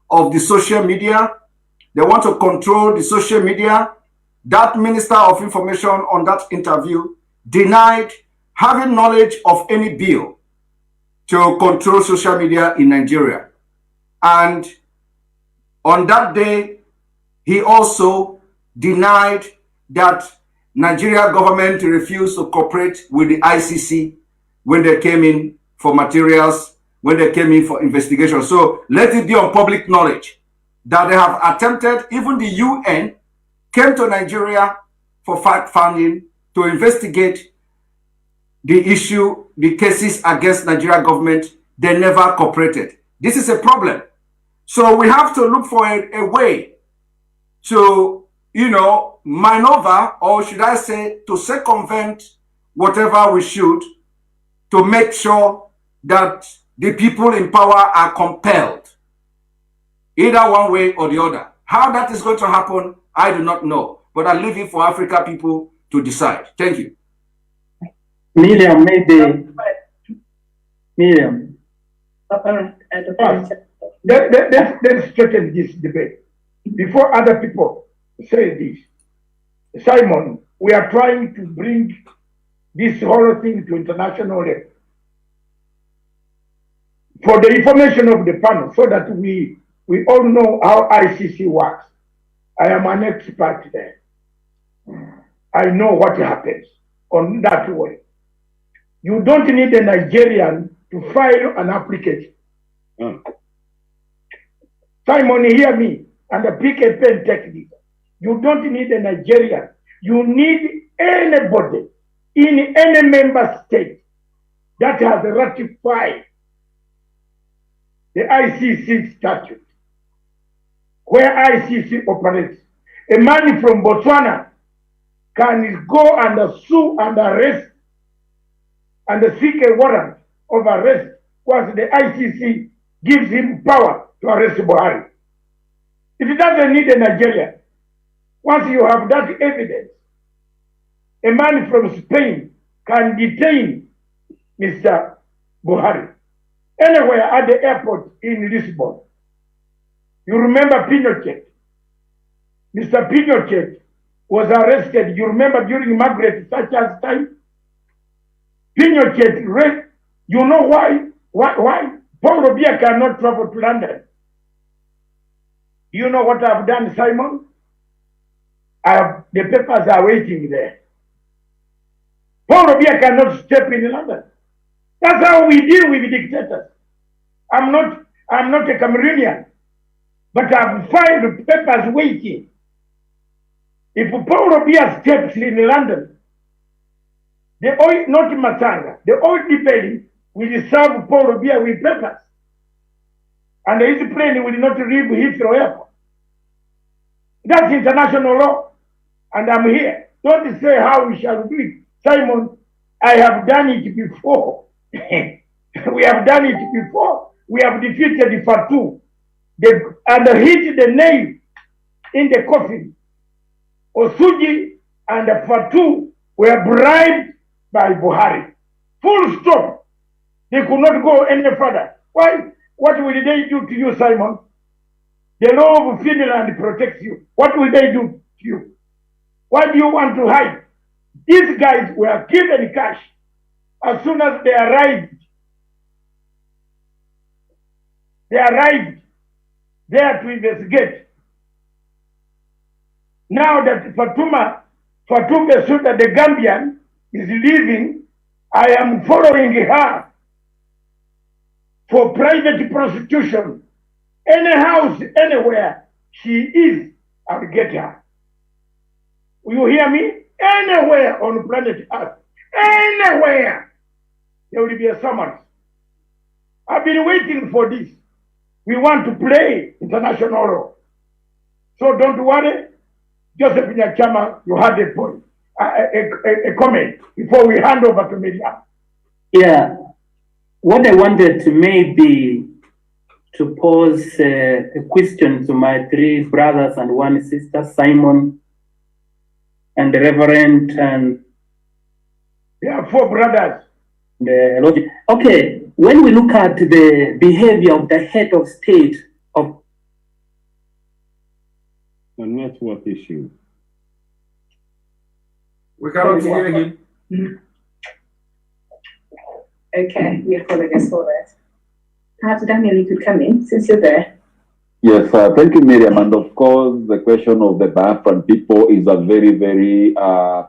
of the social media. They want to control the social media. That Minister of Information on that interview denied having knowledge of any bill to control social media in Nigeria. And on that day, he also denied that Nigeria government refused to cooperate with the ICC when they came in for materials, when they came in for investigation. So let it be on public knowledge that they have attempted, even the UN came to Nigeria for fact-finding to investigate the issue, the cases against Nigeria government. They never cooperated. This is a problem. So we have to look for a way to, maneuver, or should I say, to circumvent whatever we should, to make sure that the people in power are compelled either one way or the other. How that is going to happen, I do not know. But I leave it for Africa people to decide. Thank you. Miriam, maybe. Miriam. Let's straighten this debate. Before other people say this, Simon, we are trying to bring this whole thing to international level for the information of the panel, so that we all know how ICC works. I am an expert there. I know what happens on that way. You don't need a Nigerian to file an application. Simon, hear me, and pick a pen, take this. You don't need a Nigerian. You need anybody in any member state that has ratified the ICC statute, where ICC operates. A man from Botswana can go and sue and arrest and seek a warrant of arrest once the ICC gives him power to arrest Buhari. It doesn't need a Nigerian. Once you have that evidence, a man from Spain can detain Mr. Buhari anywhere at the airport in Lisbon. You remember Pinochet? Mr. Pinochet was arrested, you remember, during Margaret Thatcher's time? Pinochet, you know why? Why? Paul Robia cannot travel to London. You know what I've done, Simon? The papers are waiting there. Paul Robia cannot step in London. That's how we deal with dictators. I'm not a Cameroonian, but I've filed papers waiting. If Paul Robia steps in London, the oil, not Matanga, the oil depending will serve Paul Robia with papers. And his plane will not leave Heathrow Airport. That's international law. And I'm here. Don't say how we shall do it. Simon, I have done it before. We have done it before. We have defeated Fatou and hit the nail in the coffin. Osuji and Fatou were bribed by Buhari. Full stop. They could not go any further. Why? What will they do to you, Simon? The law of Finland protects you. What will they do to you? Why do you want to hide? These guys were given cash as soon as they arrived. They arrived there to investigate. Now that Fatou Bensouda, the Gambian, is leaving, I am following her for private prostitution. Any house, anywhere she is, I'll get her. Will you hear me? Anywhere on planet Earth, anywhere, there will be a summons. I've been waiting for this. We want to play international law. So don't worry. Joseph Nyachama, you had a point, a comment before we hand over to Miriam. Yeah. What I wanted to maybe to pose a question to my three brothers and one sister, Simon and the Reverend and four brothers. Okay, when we look at the behavior of the head of state of a network issue. We cannot hear him. Okay, we apologize for that. Perhaps Daniel, you could come in since you're there. Yes, thank you, Miriam. And of course, the question of the Biafran people is a very, very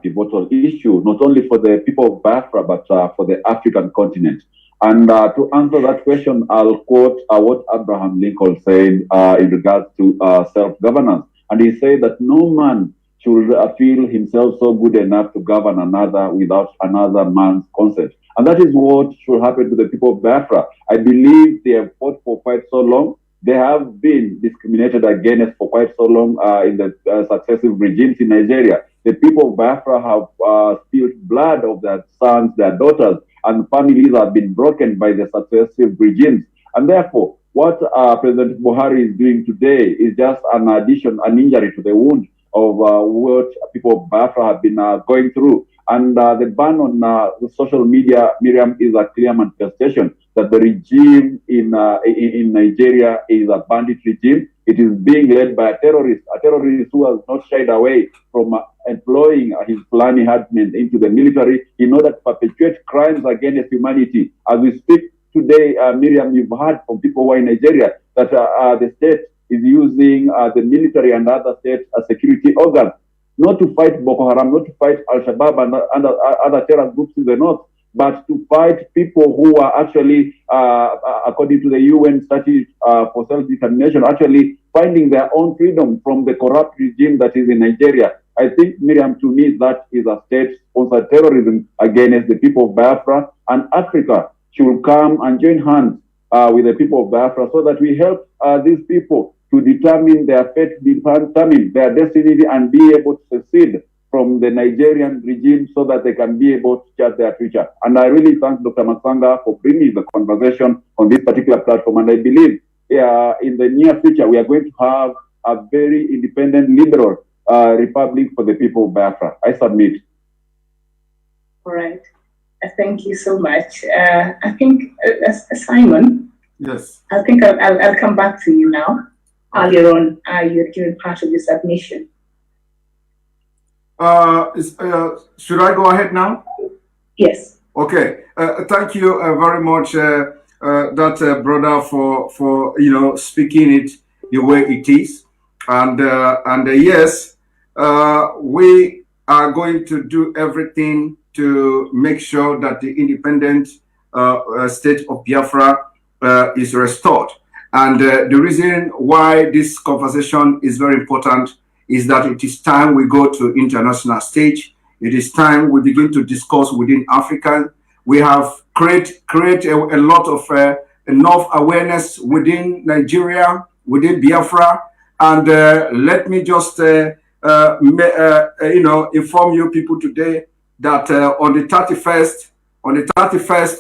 pivotal issue, not only for the people of Biafra, but for the African continent. And to answer that question, I'll quote what Abraham Lincoln said in regards to self-governance. And he said that no man should feel himself so good enough to govern another without another man's consent. And that is what should happen to the people of Biafra. I believe they have fought for quite so long. They have been discriminated against for quite so long in the successive regimes in Nigeria. The people of Biafra have spilled blood of their sons, their daughters, and families have been broken by the successive regimes. And therefore, what President Buhari is doing today is just an injury to the wound of what people of Biafra have been going through. And the ban on the social media, Miriam, is a clear manifestation that the regime in Nigeria is a bandit regime. It is being led by a terrorist who has not shied away from employing his Fulani herdsmen into the military in order to perpetuate crimes against humanity. As we speak today, Miriam, you've heard from people who are in Nigeria that the state is using the military and other state security organs not to fight Boko Haram, not to fight Al-Shabaab and other terror groups in the north, but to fight people who are actually, according to the UN Statute for Self-Determination, actually finding their own freedom from the corrupt regime that is in Nigeria. I think, Miriam, to me, that is a state-sponsored terrorism against the people of Biafra, and Africa should come and join hands with the people of Biafra so that we help these people to determine their fate, determine their destiny, and be able to succeed from the Nigerian regime so that they can be able to chart their future. And I really thank Dr. Masanga for bringing the conversation on this particular platform. And I believe in the near future, we are going to have a very independent, liberal republic for the people of Biafra. I submit. All right. Thank you so much. I think, Simon. Yes. I think I'll come back to you now. Earlier on, you're giving part of your submission. Should I go ahead now? Yes. Okay. Thank you very much, that brother, for speaking it the way it is, and yes, we are going to do everything to make sure that the independent state of Biafra is restored. And the reason why this conversation is very important is that it is time we go to international stage. It is time we begin to discuss within Africa. We have create a lot of enough awareness within Nigeria, within Biafra. And let me just inform you people today that on the 31st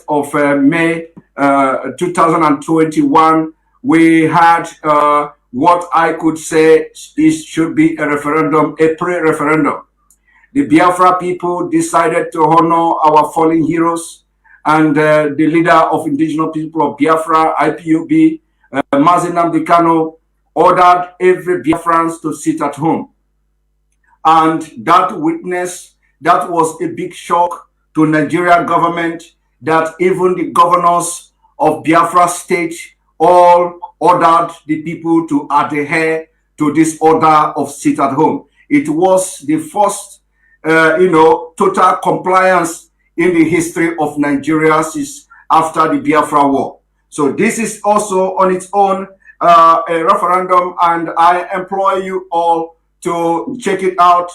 of May 2021, we had what I could say should be a referendum, a pre-referendum. The Biafra people decided to honor our fallen heroes, and the leader of indigenous people of Biafra, IPOB, Mazi Nnamdi Kanu, ordered every Biafrans to sit at home. And that was a big shock to Nigeria government, that even the governors of Biafra state all ordered the people to adhere to this order of sit at home. It was the first, total compliance in the history of Nigeria since after the Biafra War. So this is also on its own a referendum, and I implore you all to check it out,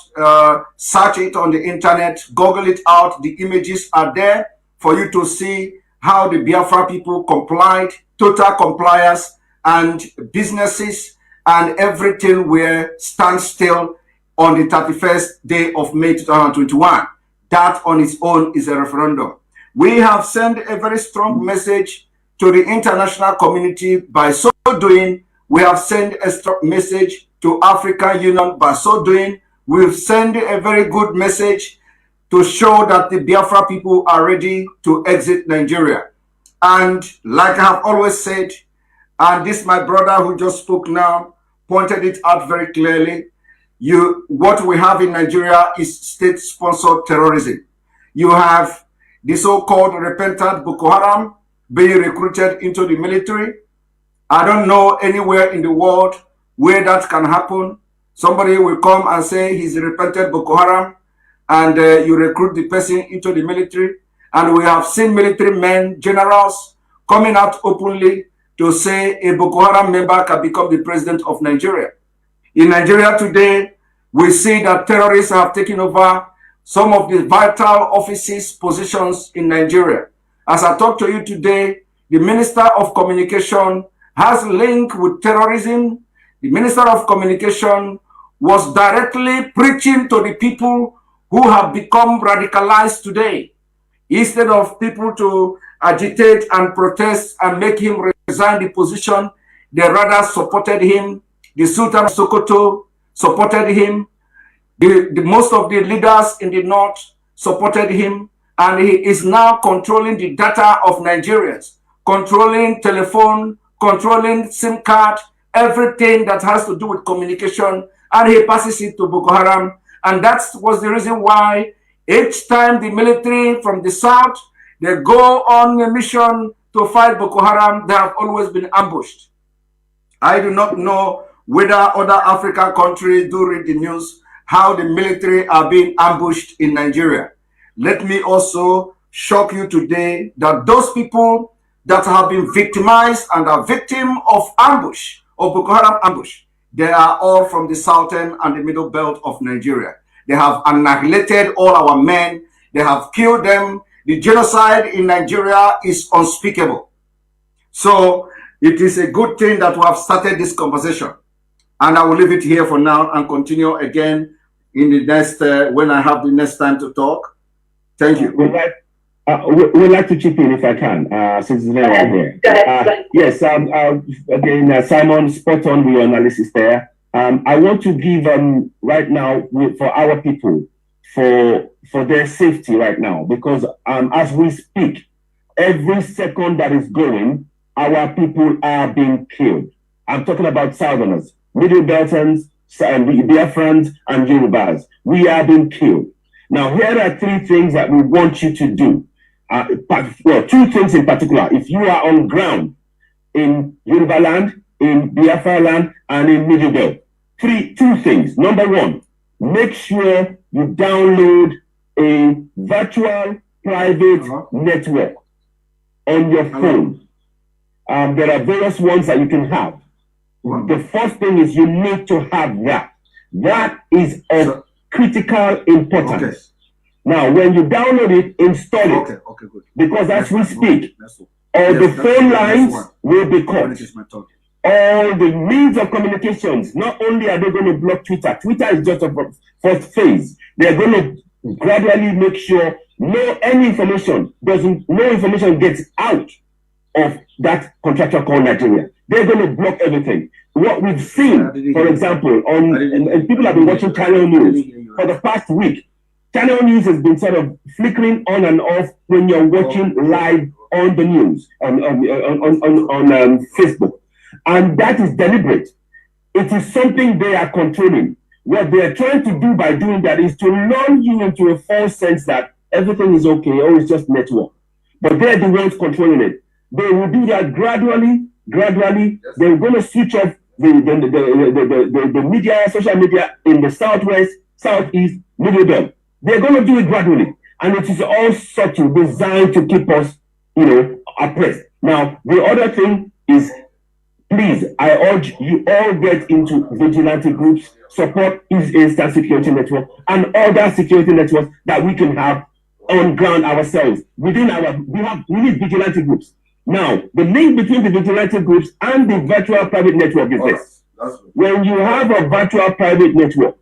search it on the internet, Google it out. The images are there for you to see how the Biafra people complied, total compliance, and businesses and everything were stand still on the 31st day of May 2021. That on its own is a referendum. We have sent a very strong message to the international community by so doing. We have sent a strong message to African Union by so doing. We've sent a very good message to show that the Biafra people are ready to exit Nigeria. And like I have always said, and this my brother who just spoke now pointed it out very clearly, what we have in Nigeria is state-sponsored terrorism. You have the so-called repentant Boko Haram being recruited into the military. I don't know anywhere in the world where that can happen. Somebody will come and say he's a repentant Boko Haram, and you recruit the person into the military. And we have seen military men, generals, coming out openly to say a Boko Haram member can become the president of Nigeria. In Nigeria today, we see that terrorists have taken over some of the vital offices, positions in Nigeria. As I talk to you today, the Minister of Communication has link with terrorism. The Minister of Communication was directly preaching to the people who have become radicalized today. Instead of people to agitate and protest and make him resigned the position. They rather supported him. The Sultan of Sokoto supported him. Most of the leaders in the north supported him. And he is now controlling the data of Nigerians, controlling telephone, controlling SIM card, everything that has to do with communication, and he passes it to Boko Haram. And that was the reason why each time the military from the south, they go on a mission to fight Boko Haram, they have always been ambushed. I do not know whether other African countries do read the news, how the military are being ambushed in Nigeria. Let me also shock you today that those people that have been victimized and are victim of ambush, of Boko Haram ambush, they are all from the southern and the middle belt of Nigeria. They have annihilated all our men. They have killed them. The genocide in Nigeria is unspeakable. So it is a good thing that we have started this conversation. And I will leave it here for now and continue again in the next, when I have the next time to talk. Thank you. We'd like to chip in if I can, since it's right here. Yes, again, Simon, spot on with your analysis there. I want to give right now for our people, for their safety right now, because as we speak, every second that is going, our people are being killed. I'm talking about Southerners, Middle Beltons, Biafrans, and Yorubas. We are being killed. Now, here are three things that we want you to do. Well, two things in particular. If you are on ground in Yoruba land, in Biafra land, and in Middle Belt, two things. Number one, make sure you download a virtual private network on your phone. There are various ones that you can have. The first thing is you need to have that. That is of critical importance. Okay. Now, when you download it, install it. Okay, good. Because as we speak, all the phone lines will be cut. All the means of communications, not only are they going to block Twitter, Twitter is just a first phase. They're going to gradually make sure no information gets out of that contractor called Nigeria. They're going to block everything. What we've seen, for example, and people have been watching Channel News for the past week. Channel News has been sort of flickering on and off when you're watching live on the news on Facebook, and that is deliberate. It is something they are controlling. What they are trying to do by doing that is to lull you into a false sense that everything is okay or it's just network. But they're the ones controlling it. They will do that gradually. They're going to switch off the media, social media in the southwest, southeast, middle belt. They're going to do it gradually, and it is all subtle, designed to keep us, oppressed. Now, the other thing is, please, I urge you all get into vigilante groups, support East Instant Security Network, and other security networks that we can have on ground ourselves. We need vigilante groups. Now, the link between the vigilante groups and the virtual private network is this. When you have a virtual private network,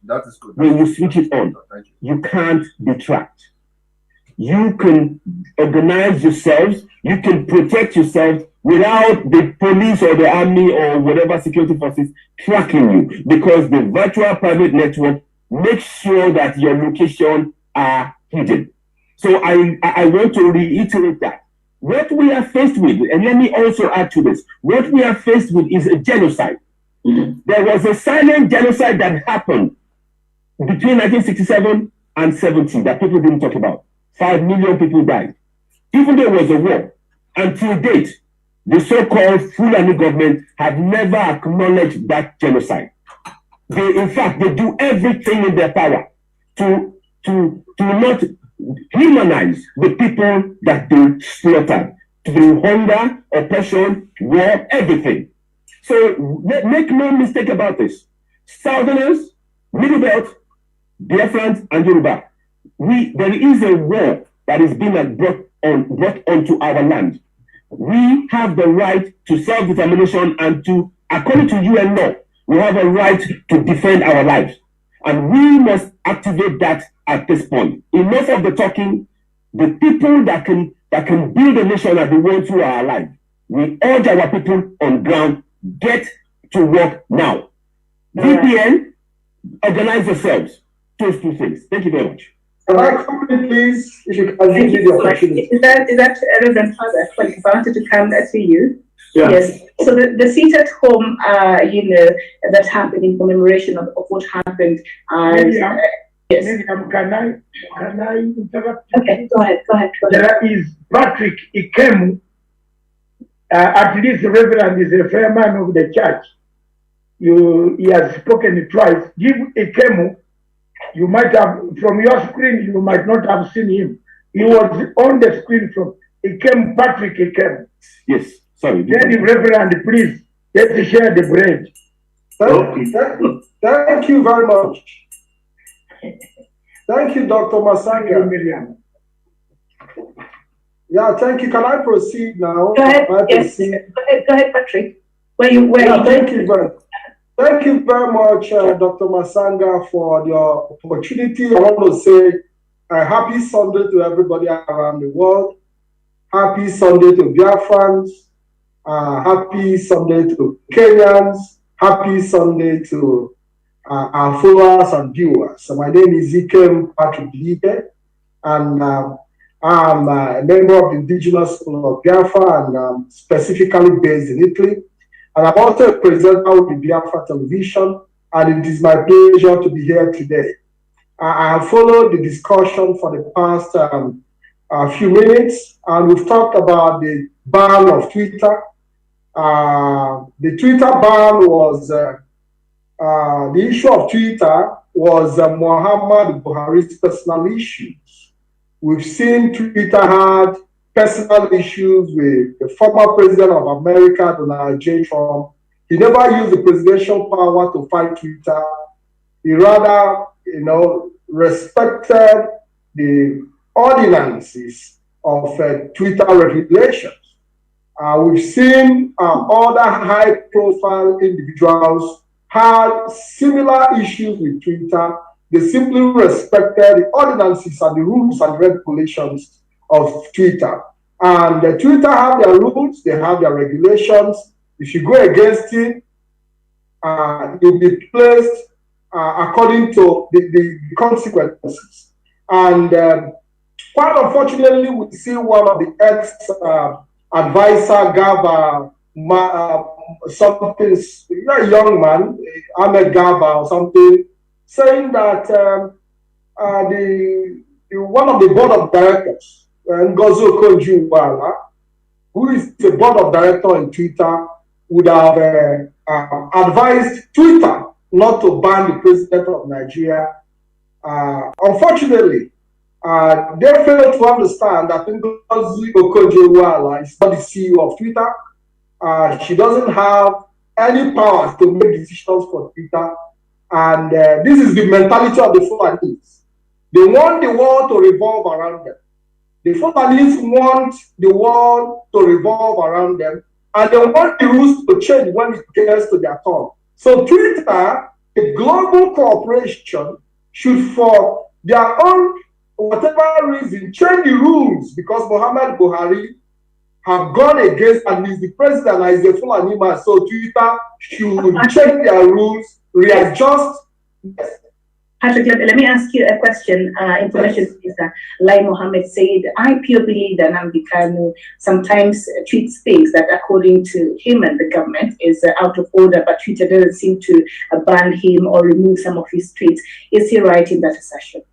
that is good. When you switch it on, you can't detract. You can organize yourselves, you can protect yourselves without the police or the army or whatever security forces tracking you, because the virtual private network makes sure that your location are hidden. So I want to reiterate that. What we are faced with, and let me also add to this, what we are faced with is a genocide. There was a silent genocide that happened between 1967 and 70 that people didn't talk about. 5 million people died. Even though it was a war, until date, the so-called Fulani government have never acknowledged that genocide. In fact, they do everything in their power to not humanize the people that they slaughtered through hunger, oppression, war, everything. So make no mistake about this. Southerners, Middle Belt, Biafrans, and Yoruba, there is a war that is being brought onto our land. We have the right to self-determination and to, according to UN law, we have a right to defend our lives. And we must activate that at this point. Enough of the talking. The people that can build a nation are the ones who are alive. We urge our people on ground, get to work now. VPN, organize yourselves. Those two things. Thank you very much. Can I come in, please? If you can give me the opportunity. Is that Reverend Father? Well, if I wanted to come to you. Yeah. Yes. So the seat at home, that happened in commemoration of what happened. Miriam, Yes. Miriam, can I interrupt? Okay, go ahead. There is Patrick Ikemu. At least Reverend is a fair man of the church. He has spoken twice. Give Ikemu. You might have, from your screen, you might not have seen him. He was on the screen from Ikemu, Patrick Ikemu. Yes, sorry. Then, Reverend, please, let's share the bread. Thank you very much. Thank you, Dr. Masanga. Miriam. Yeah, thank you. Can I proceed now? Go ahead. Yes. Go ahead, Patrick. Thank you very much, Dr. Masanga, for the opportunity. I want to say a happy Sunday to everybody around the world. Happy Sunday to Biafrans. Happy Sunday to Kenyans. Happy Sunday to our followers and viewers. So my name is Ikem Patrick Libe, and I'm a member of the Indigenous School of Biafra, and I'm specifically based in Italy. And I'm also a presenter of the Biafra television, and it is my pleasure to be here today. I have followed the discussion for the past few minutes, and we've talked about the ban of Twitter. The Twitter ban was, the issue of Twitter was Muhammad Buhari's personal issues. We've seen Twitter had personal issues with the former president of America, Donald J. Trump. He never used the presidential power to fight Twitter. He rather, respected the ordinances of Twitter regulations. We've seen other high-profile individuals had similar issues with Twitter. They simply respected the ordinances and the rules and regulations of Twitter. And Twitter have their rules, they have their regulations. If you go against it, you'll be placed according to the consequences. And quite unfortunately, we see one of the ex-advisor Gaba, something, very young man, Ahmed Gaba or something, saying that one of the board of directors, Ngozo Konjuwala, who is the board of director in Twitter, would have advised Twitter not to ban the president of Nigeria. Unfortunately, they failed to understand that Ngozi Okonjo-Iweala is not the CEO of Twitter. She doesn't have any power to make decisions for Twitter. And this is the mentality of the Fulanis. They want the world to revolve around them. The Fulanis want the world to revolve around them, and they want the rules to change when it gets to their turn. So Twitter, a global corporation, should for their own, whatever reason, change the rules, because Muhammad Buhari have gone against, and he's the president and he's a Fulani man. So Twitter should change their rules, readjust. Yes. Patrick, let me ask you a question. Information Minister Lai Mohammed said IPOB leader Nnamdi Kanu sometimes tweets things that, according to him and the government, is out of order, but Twitter doesn't seem to ban him or remove some of his tweets. Is he right in that assertion?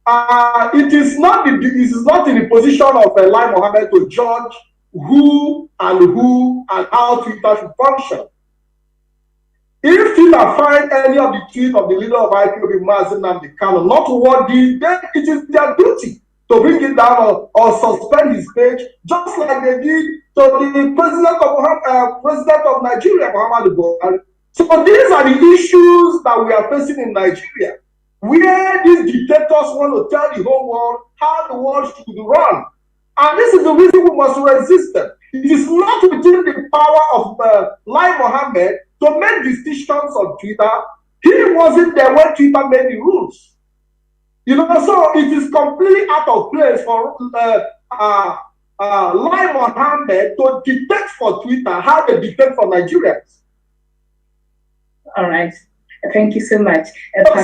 It is not in the position of Lai Mohammed to judge who and how Twitter should function. If Twitter find any of the tweets of the leader of IPOB, Mazi Nnamdi Kanu, not worthy, then it is their duty to bring it down or suspend his page, just like they did to the president of Nigeria, Muhammadu Buhari. So these are the issues that we are facing in Nigeria, where these dictators want to tell the whole world how the world should run. And this is the reason we must resist them. It is not within the power of Lai Mohammed to make decisions on Twitter. He wasn't there when Twitter made the rules. So it is completely out of place for Lai Mohammed to dictate for Twitter how they dictate for Nigerians. All right. Thank you so much.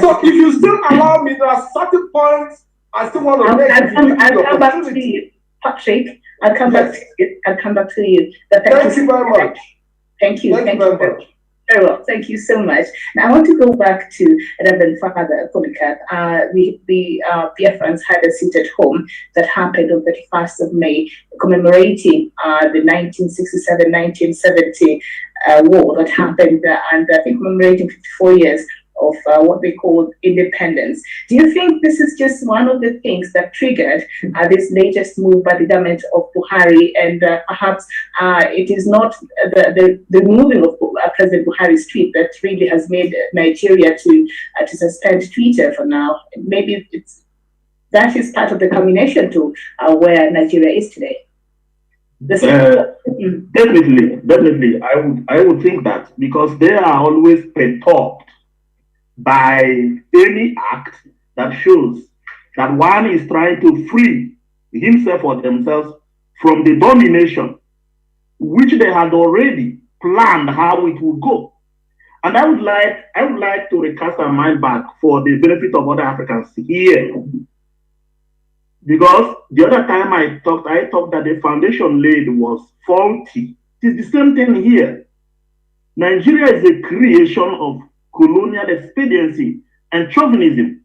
So if you still allow me, there are certain points I still want to make. I'll come back to you, Patrick. I'll come back to you. I'll come back to you. Thank you very much. Thank you. Thank you very much. Very well, thank you so much. Now I want to go back to Reverend Father Polycarp. The Biafrans had a sit at home that happened on 31st of May, commemorating the 1967-1970 war that happened, and I think commemorating 54 years of what they called independence. Do you think this is just one of the things that triggered this latest move by the government of Buhari, and perhaps it is not the moving of President Buhari's tweet that really has made Nigeria to suspend Twitter for now? Maybe that is part of the culmination to where Nigeria is today. Definitely, I would think that, because they are always perturbed by any act that shows that one is trying to free himself or themselves from the domination which they had already planned how it would go. And I would like to recast our mind back for the benefit of other Africans here. Because the other time I talked that the foundation laid was faulty. It is the same thing here. Nigeria is a creation of colonial expediency and chauvinism.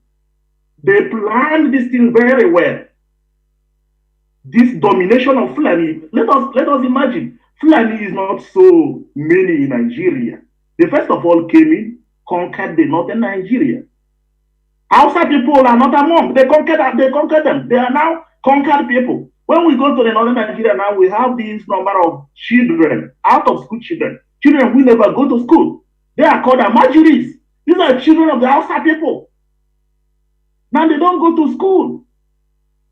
They planned this thing very well. This domination of Fulani, let us imagine, Fulani is not so many in Nigeria. They first of all came in, conquered the northern Nigeria. Outside people are not among. They conquered them. They are now conquered people. When we go to the northern Nigeria now, we have this number of children, out of school children who never go to school. They are called Amajuris. These are children of the outside people. Now they don't go to school.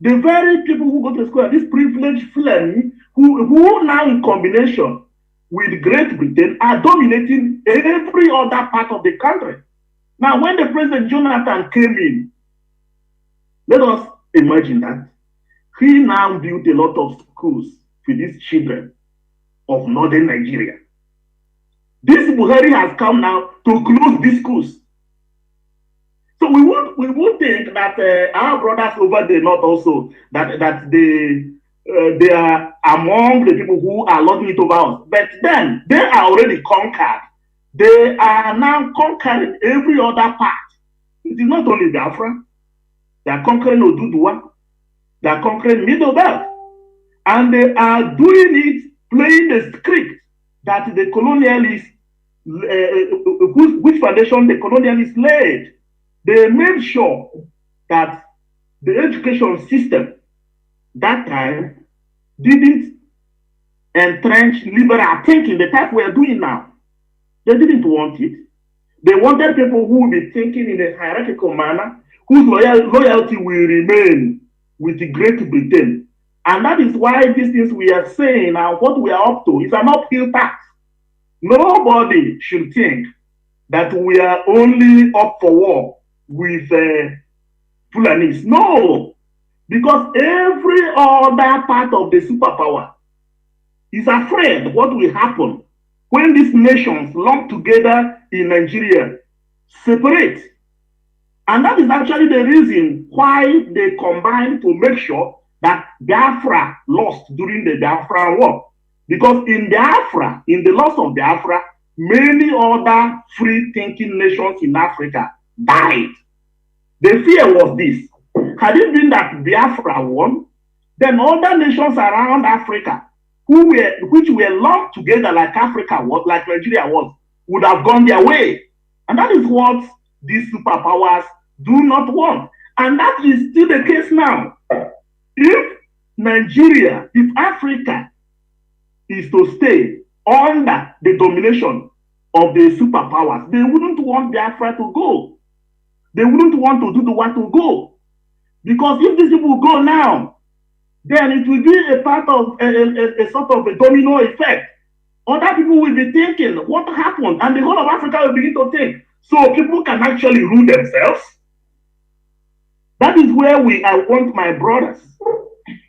The very people who go to school are these privileged Fulani who now in combination with Great Britain are dominating every other part of the country. Now when the President Jonathan came in, let us imagine that he now built a lot of schools for these children of northern Nigeria. This Buhari has come now to close these schools. So we would think that our brothers over the north also, that they are among the people who are lording it over us. But then they are already conquered. They are now conquering every other part. It is not only Biafra. They are conquering Oduduwa. They are conquering Middle Belt. And they are doing it, playing the script that the colonialists, which foundation the colonialists laid. They made sure that the education system that time didn't entrench liberal thinking, the type we are doing now. They didn't want it. They wanted people who will be thinking in a hierarchical manner, whose loyalty will remain with the Great Britain. And that is why these things we are saying and what we are up to is an uphill task. Nobody should think that we are only up for war with Fulanis. No, because every other part of the superpower is afraid what will happen when these nations lump together in Nigeria separate. And that is actually the reason why they combine to make sure that Biafra lost during the Biafra War. Because in Biafra, in the loss of Biafra, many other free-thinking nations in Africa died. The fear was this. Had it been that Biafra won, then other nations around Africa, which were lumped together like Africa was, like Nigeria was, would have gone their way. And that is what these superpowers do not want. And that is still the case now. If Nigeria, if Africa is to stay under the domination of the superpowers, they wouldn't want Biafra to go. They wouldn't want to do the one to go. Because if these people go now, then it will be a part of a sort of a domino effect. Other people will be thinking, what happened? And the whole of Africa will begin to think. So people can actually rule themselves. That is where I want my brothers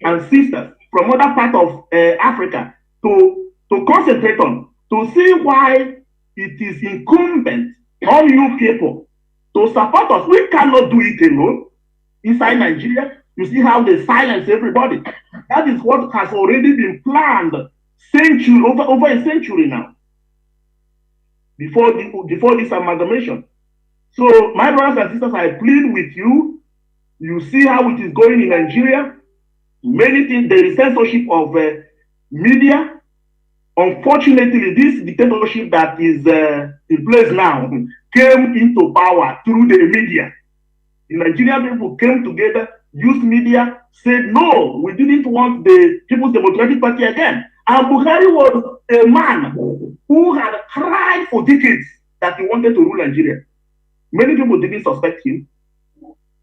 and sisters from other parts of Africa to concentrate on, to see why it is incumbent on you people to support us. We cannot do it alone inside Nigeria. You see how they silence everybody. That is what has already been planned over a century now, before this amalgamation. So, my brothers and sisters, I plead with you. You see how it is going in Nigeria. Many things, there is censorship of media. Unfortunately, this dictatorship that is in place now came into power through the media. The Nigerian people came together, used media, said, no, we didn't want the People's Democratic Party again. And Buhari was a man who had cried for decades that he wanted to rule Nigeria. Many people didn't suspect him,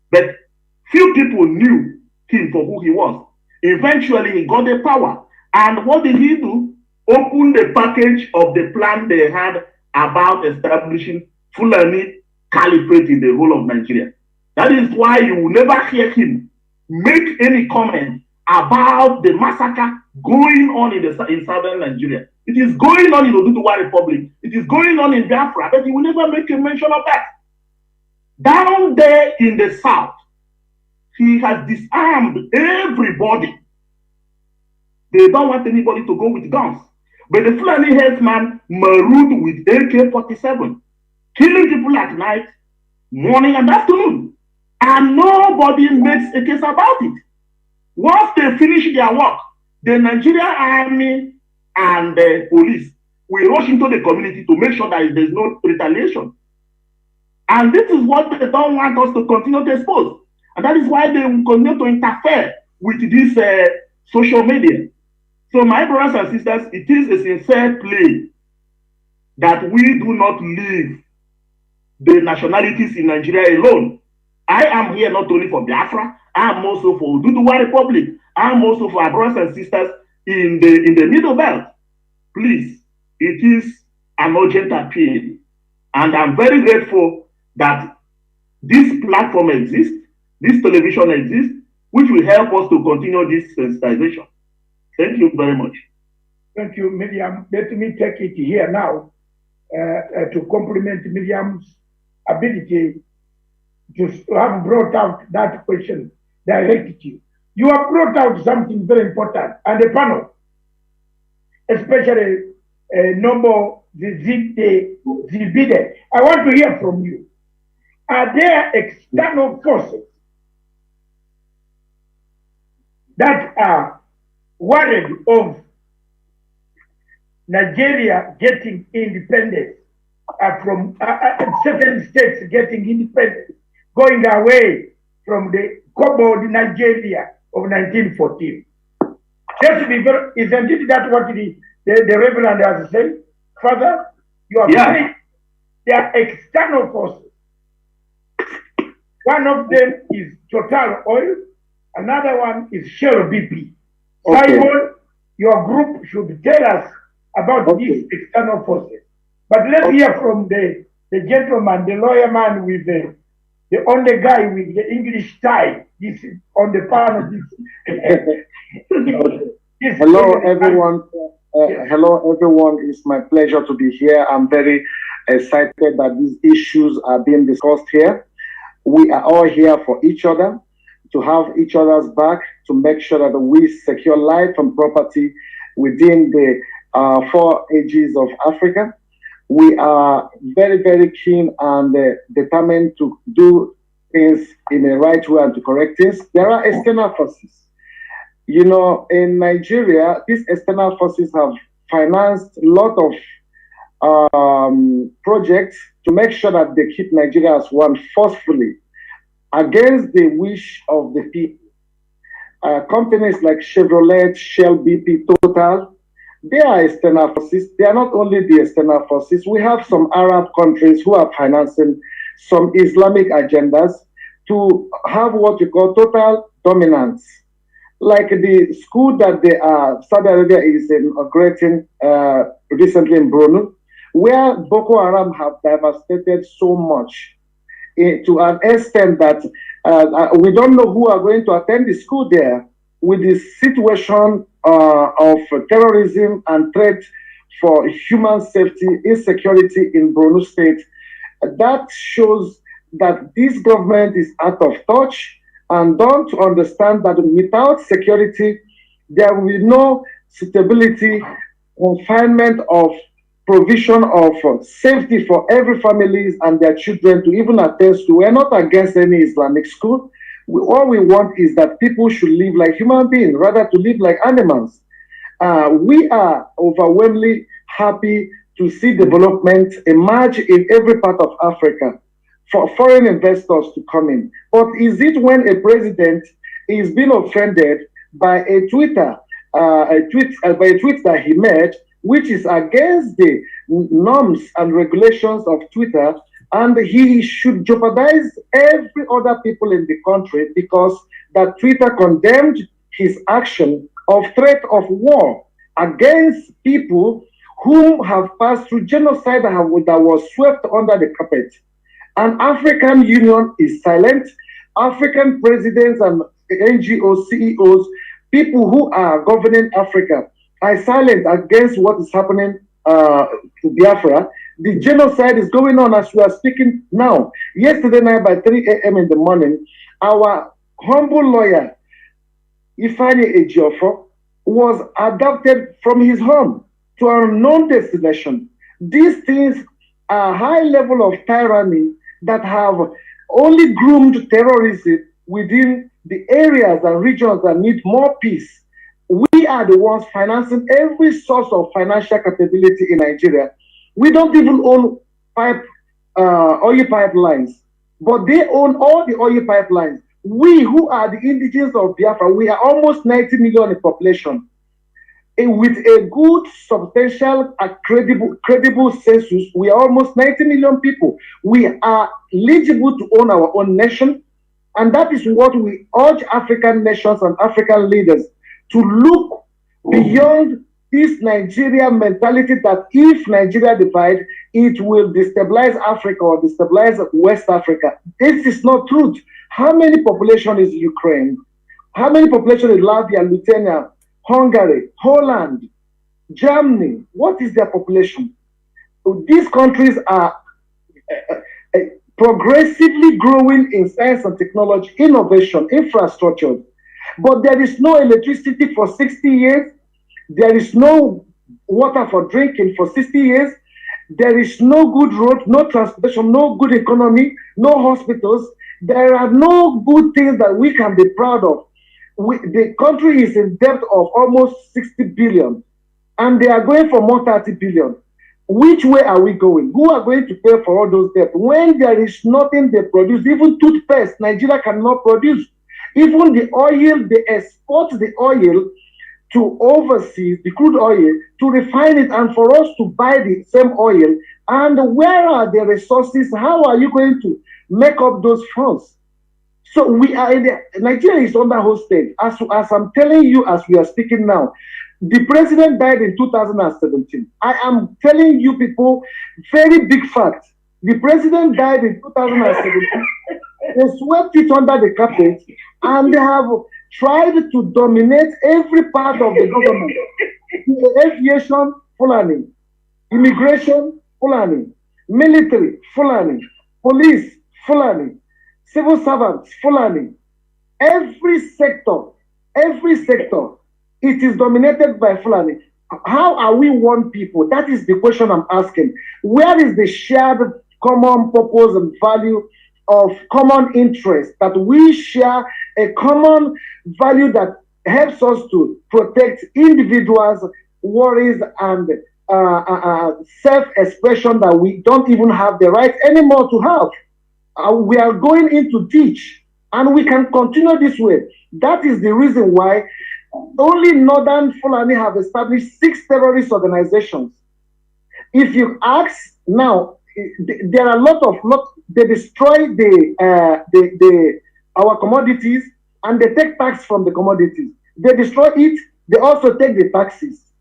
but few people knew him for who he was. Eventually, he got the power. And what did he do? Open the package of the plan they had about establishing Fulani caliphate in the whole of Nigeria. That is why you will never hear him make any comment about the massacre going on in southern Nigeria. It is going on in Oduduwa Republic. It is going on in Biafra, but he will never make a mention of that. Down there in the south, he has disarmed everybody. They don't want anybody to go with guns. But the Fulani headsman marooned with AK-47, killing people at night, morning and afternoon. And nobody makes a case about it. Once they finish their work, the Nigerian army and the police will rush into the community to make sure that there's no retaliation. And this is what they don't want us to continue to expose. And that is why they will continue to interfere with this social media. So my brothers and sisters, it is a sincere plea that we do not leave the nationalities in Nigeria alone. I am here not only for Biafra, I am also for Oduduwa Republic. I am also for our brothers and sisters in the Middle Belt. Please, it is an urgent appeal. And I'm very grateful that this platform exists, this television exists, which will help us to continue this sensitization. Thank you very much. Thank you, Miriam. Let me take it here now to compliment Miriam's ability to have brought out that question directed to you. You have brought out something very important, and the panel, especially Nobo Zibide. I want to hear from you. Are there external forces that are worried of Nigeria getting independence from certain states getting independence, going away from the cobbled Nigeria of 1914? Just to be very, isn't it that what the Reverend has said? Father, you are saying there are external forces. One of them is Total Oil, another one is Shell BP. Okay. Simon, your group should tell us about these external forces. But let's hear from the gentleman, the lawyer man with the only guy with the English tie. This is on the panel. Hello, everyone. Hello, everyone. It's my pleasure to be here. I'm very excited that these issues are being discussed here. We are all here for each other, to have each other's back, to make sure that we secure life and property within the 4 ages of Africa. We are very, very keen and determined to do things in the right way and to correct things. There are external forces. You know, in Nigeria, these external forces have financed a lot of projects to make sure that they keep Nigeria as one forcefully against the wish of the people. Companies like Chevrolet, Shell, BP, Total, they are external forces. They are not only the external forces. We have some Arab countries who are financing some Islamic agendas to have what we call total dominance. Like the school that Saudi Arabia is inaugurating recently in Brunei, where Boko Haram have devastated so much to an extent that we don't know who are going to attend the school there. with the situation of terrorism and threat for human safety, insecurity in Borno State, that shows that this government is out of touch and don't understand that without security, there will be no stability, confinement of provision of safety for every families and their children to even attend school. We're not against any Islamic school. All we want is that people should live like human beings rather to live like animals. We are overwhelmingly happy to see development emerge in every part of Africa for foreign investors to come in. But is it when a president is being offended by a tweet that he made, which is against the norms and regulations of Twitter, and he should jeopardize every other people in the country because that Twitter condemned his action of threat of war against people whom have passed through genocide that was swept under the carpet. And African Union is silent. African presidents and NGOs, CEOs, people who are governing Africa are silent against what is happening to Biafra. The genocide is going on as we are speaking now. Yesterday night by 3 a.m. in the morning, our humble lawyer, Ifeanyi Ejiofor, was abducted from his home to an unknown destination. These things are high level of tyranny that have only groomed terrorism within the areas and regions that need more peace. We are the ones financing every source of financial capability in Nigeria. We don't even own oil pipelines, but they own all the oil pipelines. We who are the indigenous of Biafra, we are almost 90 million in population. With a good, substantial, credible census, we are almost 90 million people. We are eligible to own our own nation, and that is what we urge African nations and African leaders to look beyond this Nigeria mentality that if Nigeria divides, it will destabilize Africa or destabilize West Africa. This is not truth. How many population is Ukraine? How many population is Latvia, Lithuania, Hungary, Holland, Germany? What is their population? These countries are progressively growing in science and technology, innovation, infrastructure. But there is no electricity for 60 years. There is no water for drinking for 60 years. There is no good road, no transportation, no good economy, no hospitals. There are no good things that we can be proud of. The country is in debt of almost 60 billion, and they are going for more 30 billion. Which way are we going? Who are going to pay for all those debts? When there is nothing they produce, even toothpaste, Nigeria cannot produce. Even the oil, they export the oil to overseas, the crude oil, to refine it and for us to buy the same oil. And where are the resources? How are you going to make up those funds? So we are in Nigeria is under hostage. As I'm telling you, as we are speaking now, the president died in 2017. I am telling you people, very big fact. The president died in 2017. They swept it under the carpet and they have tried to dominate every part of the government. Aviation, Fulani. Immigration, Fulani. Military, Fulani. Police, Fulani. Civil servants, Fulani. Every sector, it is dominated by Fulani. How are we one people? That is the question I'm asking. Where is the shared common purpose and value of common interest, that we share a common value that helps us to protect individuals' worries and self-expression that we don't even have the right anymore to have? We are going into ditch, and we can continue this way. That is the reason why only Northern Fulani have established 6 terrorist organizations. If you ask now, there are a lot they destroy our commodities, and they take tax from the commodities. They destroy it, they also take the taxes.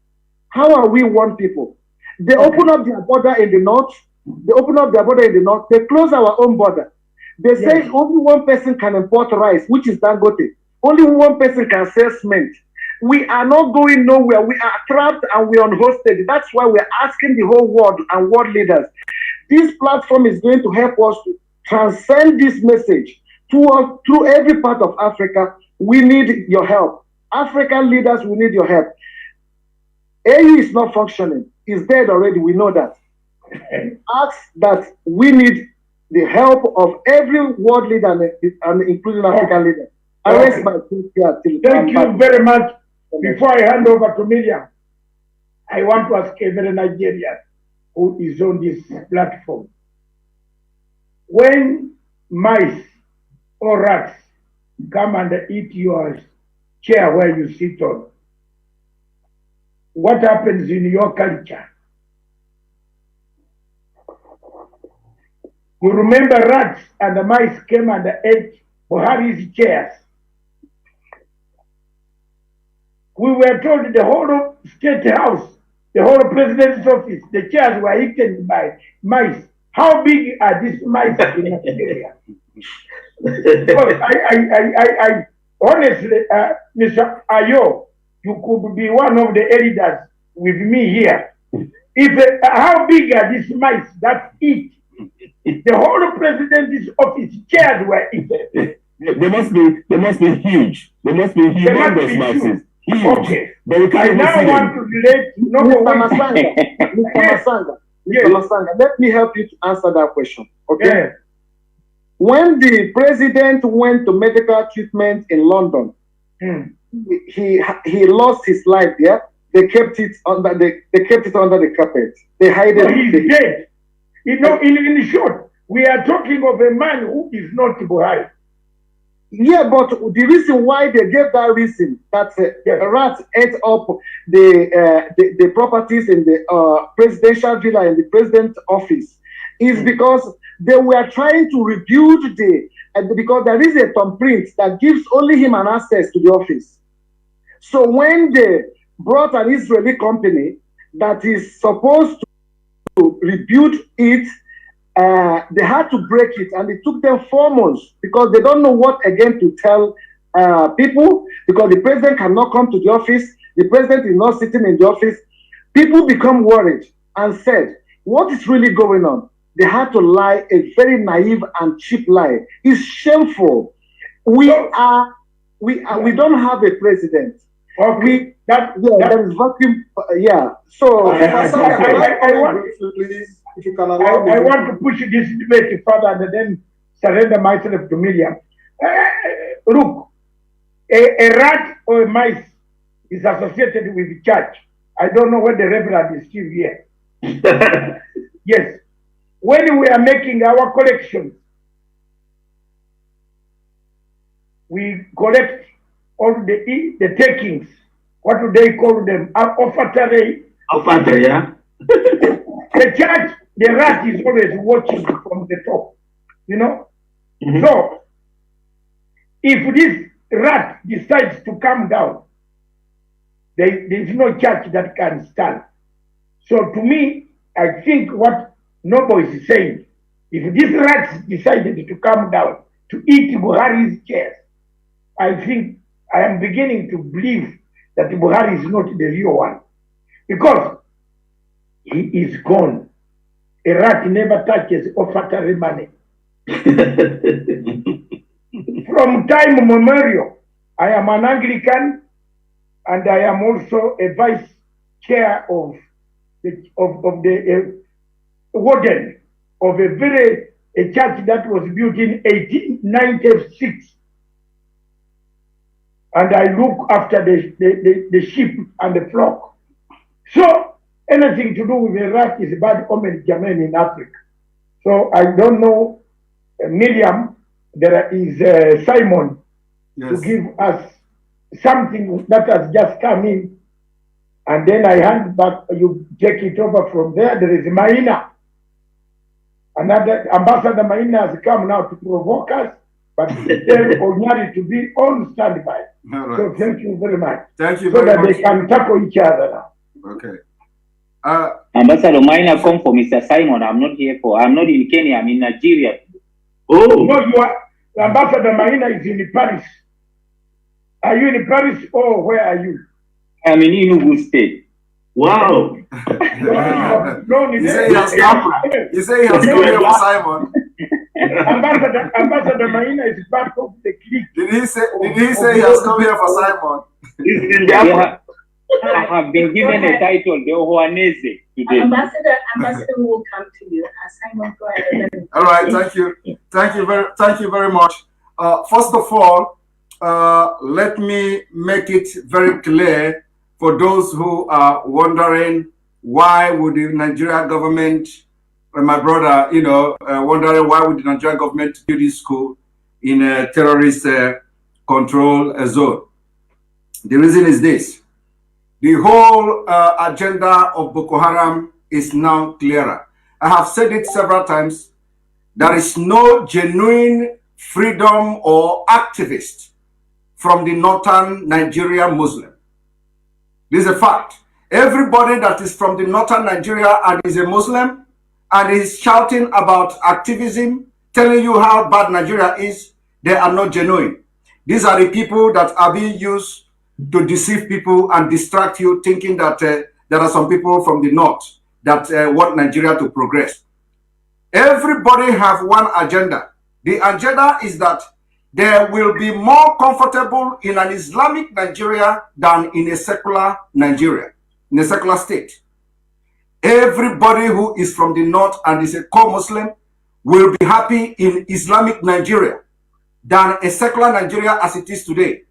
How are we one people? They open up their border in the north. They close our own border. They say only one person can import rice, which is Dangote. Only one person can sell cement. We are not going nowhere. We are trapped and we are on hostage. That's why we're asking the whole world and world leaders. This platform is going to help us to transcend this message through every part of Africa. We need your help. African leaders, we need your help. AU is not functioning. It's dead already. We know that. Ask that we need the help of every world leader and including African leaders. I rest my case here. Thank you very much. Before I hand over to Miriam, I want to ask every Nigerian who is on this platform. When mice or rats come and eat your chair where you sit on, what happens in your culture? You remember rats and the mice came and ate Buhari's chairs. We were told the whole of State House, the whole of President's office, the chairs were eaten by mice. How big are these mice in Nigeria? I honestly, Mr. Ayo, you could be one of the elders with me here. If how big are these mice that eat? The whole of President's office chairs were eaten. They must be huge. They must be humongous mice. Huge. Okay. But I now want to relate. Mr. Masanga, let me help you to answer that question. Okay. Yeah. When the president went to medical treatment in London, he lost his life there. They kept it under the carpet. They hide it. He's dead. You know, in short, we are talking of a man who is not Buhari. Yeah, but the reason why they gave that reason that rats ate up the properties in the presidential villa in the president's office is because they were trying to rebuild because there is a thumbprint that gives only him an access to the office. So when they brought an Israeli company that is supposed to rebuild it, they had to break it, and it took them 4 months because they don't know what again to tell people, because the president cannot come to the office. The president is not sitting in the office. People become worried and said, what is really going on? They had to lie, a very naive and cheap lie. It's shameful. We don't have a president. Okay. That is vacuum. Yeah. So if you can allow me. I want to push this debate further and then surrender myself to Miriam. Look, a rat or a mice is associated with church. I don't know whether the Reverend is still here. Yes. When we are making our collections, we collect all the takings. What do they call them? Offertory. Offertory, yeah. The church, the rat is always watching from the top, you know? So, if this rat decides to come down, there is no church that can stand. So to me, I think what Nobo is saying, if these rats decided to come down to eat Buhari's chairs, I think I am beginning to believe that Buhari is not the real one. Because he is gone. A rat never touches offertory money. From time memorial, I am an Anglican, and I am also a vice chair of the warden of a church that was built in 1896. And I look after the sheep and the flock. So anything to do with a rat is bad omen, German, in Africa. So I don't know, Miriam, there is Simon to give us something that has just come in. And then I hand back, you take it over from there. There is Maina. Another Ambassador Maina has come now to provoke us, but tell Onyari to be on standby. Right. So thank you very much. Thank you so very that much. they can tackle each other now. Okay. Ambassador Maina come for Mr. Simon. I'm not in Kenya, I'm in Nigeria. Oh. No, you are, Ambassador Maina is in Paris. Are you in Paris or where are you? I'm in Enugu State. Wow. No, You say he has come here for Simon. Ambassador Maina is part of the clique. Did he say he has come here for Simon? He's in Biafra. I have been given a title, the Ohanese, today. Ambassador will come to you. Simon, go ahead. All right, thank you very much. First of all, let me make it very clear for those who are wondering why would the Nigerian government, my brother, wondering why would the Nigerian government build this school in a terrorist control zone. The reason is this. The whole agenda of Boko Haram is now clearer. I have said it several times. There is no genuine freedom or activist from the northern Nigeria Muslim. This is a fact. Everybody that is from the northern Nigeria and is a Muslim and is shouting about activism, telling you how bad Nigeria is, they are not genuine. These are the people that are being used to deceive people and distract you, thinking that there are some people from the north that want Nigeria to progress. Everybody have one agenda. The agenda is that there will be more comfortable in an Islamic Nigeria than in a secular Nigeria, in a secular state. Everybody who is from the north and is a core Muslim will be happy in Islamic Nigeria than a secular Nigeria as it is today,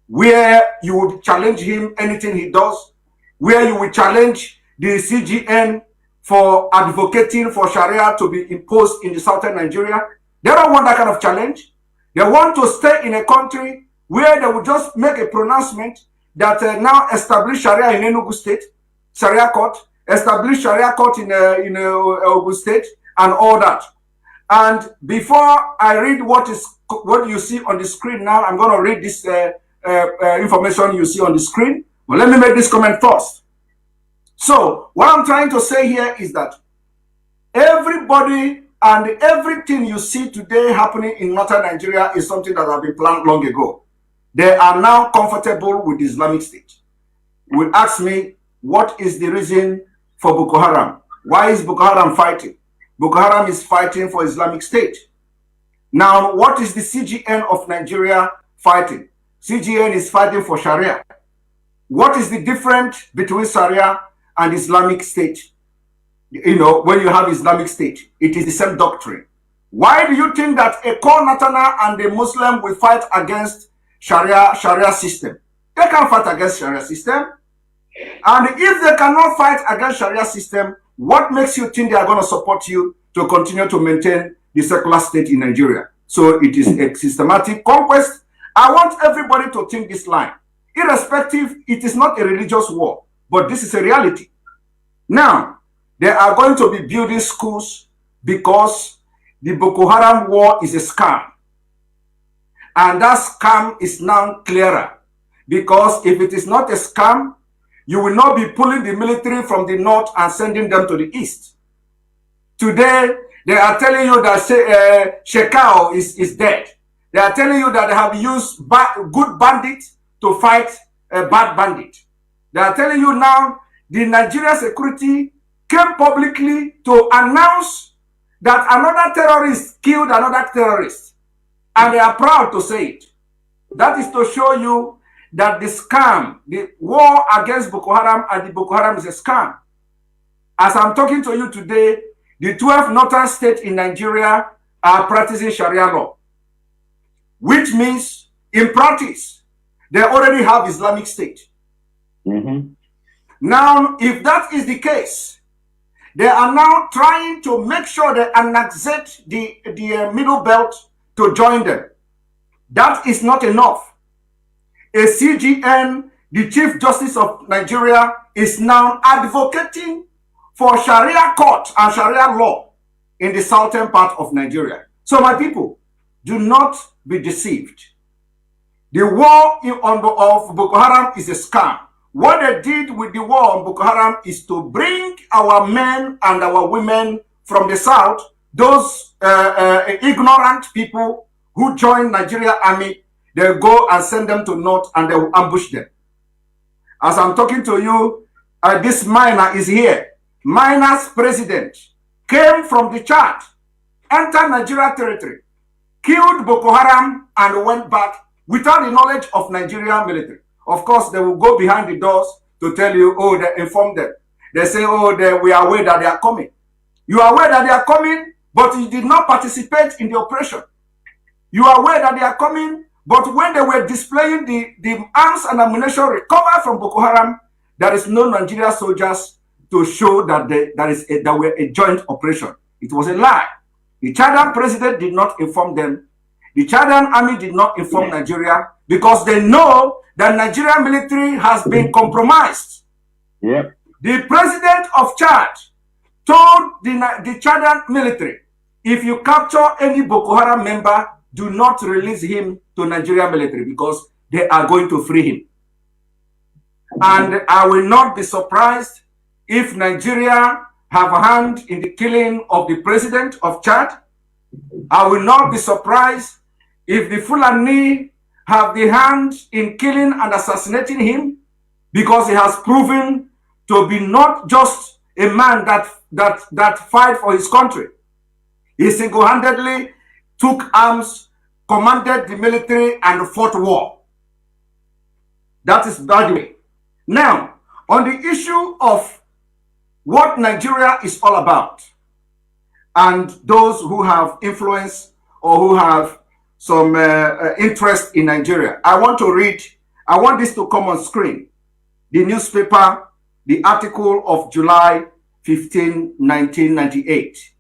where you would challenge him anything he does, where you will challenge the CGN for advocating for Sharia to be imposed in the southern Nigeria. They don't want that kind of challenge. They want to stay in a country where they will just make a pronouncement that now establish Sharia in Enugu State, Sharia court, establish Sharia court in Ogun State, and all that. And before I read what you see on the screen now, I'm going to read this information you see on the screen. But let me make this comment first. So what I'm trying to say here is that everybody and everything you see today happening in northern Nigeria is something that has been planned long ago. They are now comfortable with the Islamic State. Will ask me, what is the reason for Boko Haram? Why is Boko Haram fighting? Boko Haram is fighting for Islamic State. Now, what is the CGN of Nigeria fighting? CGN is fighting for Sharia. What is the difference between Sharia and Islamic State? When you have Islamic State, it is the same doctrine. Why do you think that a core Natana and a Muslim will fight against Sharia system? They can't fight against Sharia system. And if they cannot fight against Sharia system, what makes you think they are going to support you to continue to maintain the secular state in Nigeria? So it is a systematic conquest. I want everybody to think this line. Irrespective, it is not a religious war, but this is a reality. Now, they are going to be building schools because the Boko Haram war is a scam. And that scam is now clearer. Because if it is not a scam, you will not be pulling the military from the north and sending them to the east. Today, they are telling you that Shekau is dead. They are telling you that they have used good bandits to fight a bad bandit. They are telling you now the Nigerian security came publicly to announce that another terrorist killed another terrorist. And they are proud to say it. That is to show you that the scam, the war against Boko Haram and the Boko Haram is a scam. As I'm talking to you today, the 12 northern states in Nigeria are practicing Sharia law, which means in practice, they already have Islamic State. Now, if that is the case, they are now trying to make sure they annexate the middle belt to join them. That is not enough. A CGN, the Chief Justice of Nigeria, is now advocating for Sharia court and Sharia law in the southern part of Nigeria. So my people, do not be deceived. The war of Boko Haram is a scam. What they did with the war on Boko Haram is to bring our men and our women from the south, those ignorant people who joined Nigeria army. They'll go and send them to North and they will ambush them. As I'm talking to you, this miner is here. Miner's president came from the Chad, entered Nigeria territory, killed Boko Haram and went back without the knowledge of Nigerian military. Of course, they will go behind the doors to tell you, oh, they informed them. They say, oh, we are aware that they are coming. You are aware that they are coming, but you did not participate in the operation. You are aware that they are coming, but when they were displaying the arms and ammunition recovered from Boko Haram, there is no Nigerian soldiers to show that there were a joint operation. It was a lie. The Chadian president did not inform them. The Chadian army did not inform Nigeria because they know that Nigerian military has been compromised. Yep. The president of Chad told the Chadian military, if you capture any Boko Haram member, do not release him to Nigerian military because they are going to free him. And I will not be surprised if Nigeria have a hand in the killing of the president of Chad. I will not be surprised if the Fulani have the hand in killing and assassinating him because he has proven to be not just a man that fight for his country. He single-handedly took arms, commanded the military, and fought war. That is that way. Now, on the issue of what Nigeria is all about, and those who have influence or who have some interest in Nigeria, I want this to come on screen. The newspaper, the article of July 15, 1998.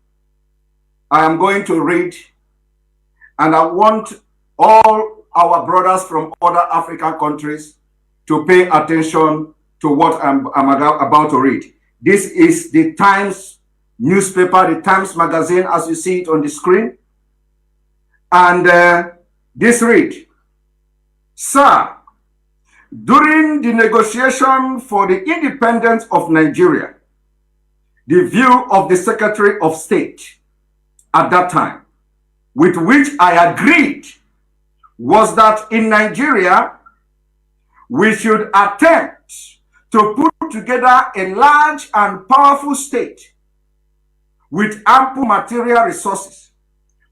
I am going to read, and I want all our brothers from other African countries to pay attention to what I'm about to read. This is the Times newspaper, the Times magazine, as you see it on the screen. And this read, Sir, during the negotiation for the independence of Nigeria, the view of the Secretary of State at that time, with which I agreed, was that in Nigeria, we should attempt to put together a large and powerful state with ample material resources,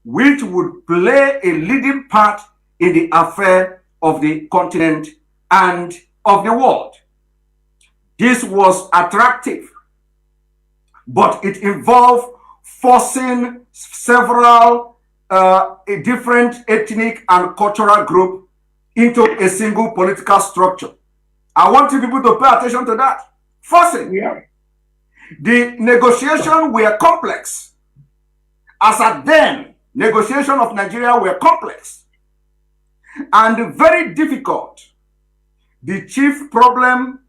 which would play a leading part in the affair of the continent and of the world. This was attractive, but it involved forcing several different ethnic and cultural groups into a single political structure. I want you people to pay attention to that. Forcing. Yeah. The negotiations were complex. As at then, negotiations of Nigeria were complex and very difficult. The chief problem,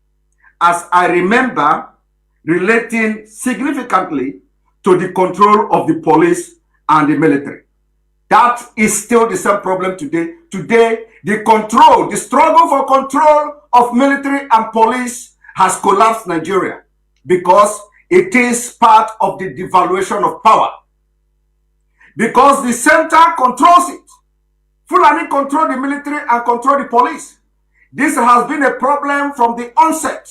as I remember, relating significantly to the control of the police and the military. That is still the same problem today. Today, the struggle for control of military and police has collapsed Nigeria because it is part of the devaluation of power. Because the center controls it. Fulani control the military and control the police. This has been a problem from the onset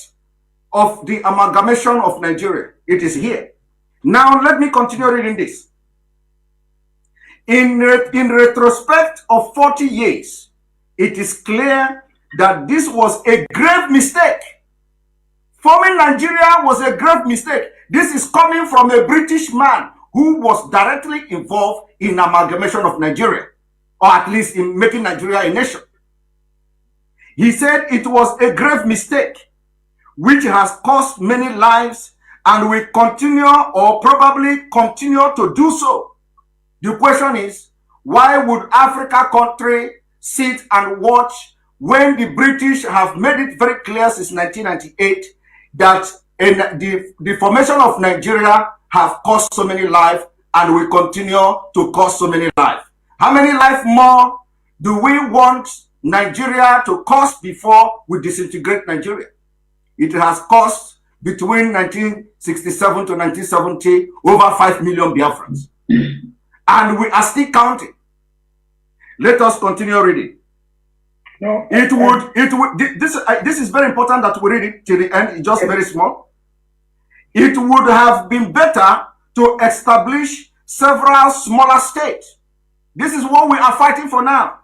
of the amalgamation of Nigeria. It is here. Now, let me continue reading this. In retrospect of 40 years, it is clear that this was a grave mistake. Forming Nigeria was a grave mistake. This is coming from a British man who was directly involved in amalgamation of Nigeria, or at least in making Nigeria a nation. He said it was a grave mistake, which has cost many lives and will continue or probably continue to do so. The question is, why would Africa country sit and watch when the British have made it very clear since 1998 that the formation of Nigeria have cost so many lives and will continue to cost so many lives? How many lives more do we want Nigeria to cost before we disintegrate Nigeria? It has cost between 1967 to 1970 over 5 million Biafrans. And we are still counting. Let us continue reading. No. This is very important that we read it till the end. It's just very small. It would have been better to establish several smaller states. This is what we are fighting for now.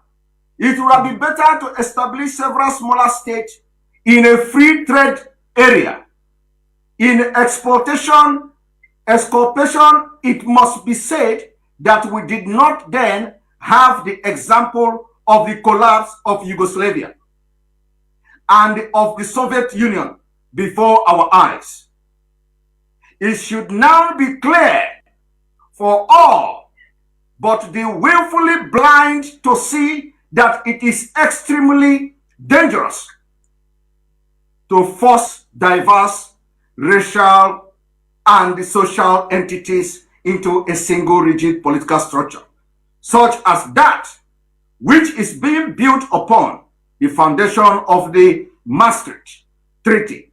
It would have been better to establish several smaller states in a free trade area. In exportation, it must be said that we did not then have the example of the collapse of Yugoslavia and of the Soviet Union before our eyes. It should now be clear for all but the willfully blind to see that it is extremely dangerous to force diverse racial and social entities into a single rigid political structure, such as that which is being built upon the foundation of the Maastricht Treaty.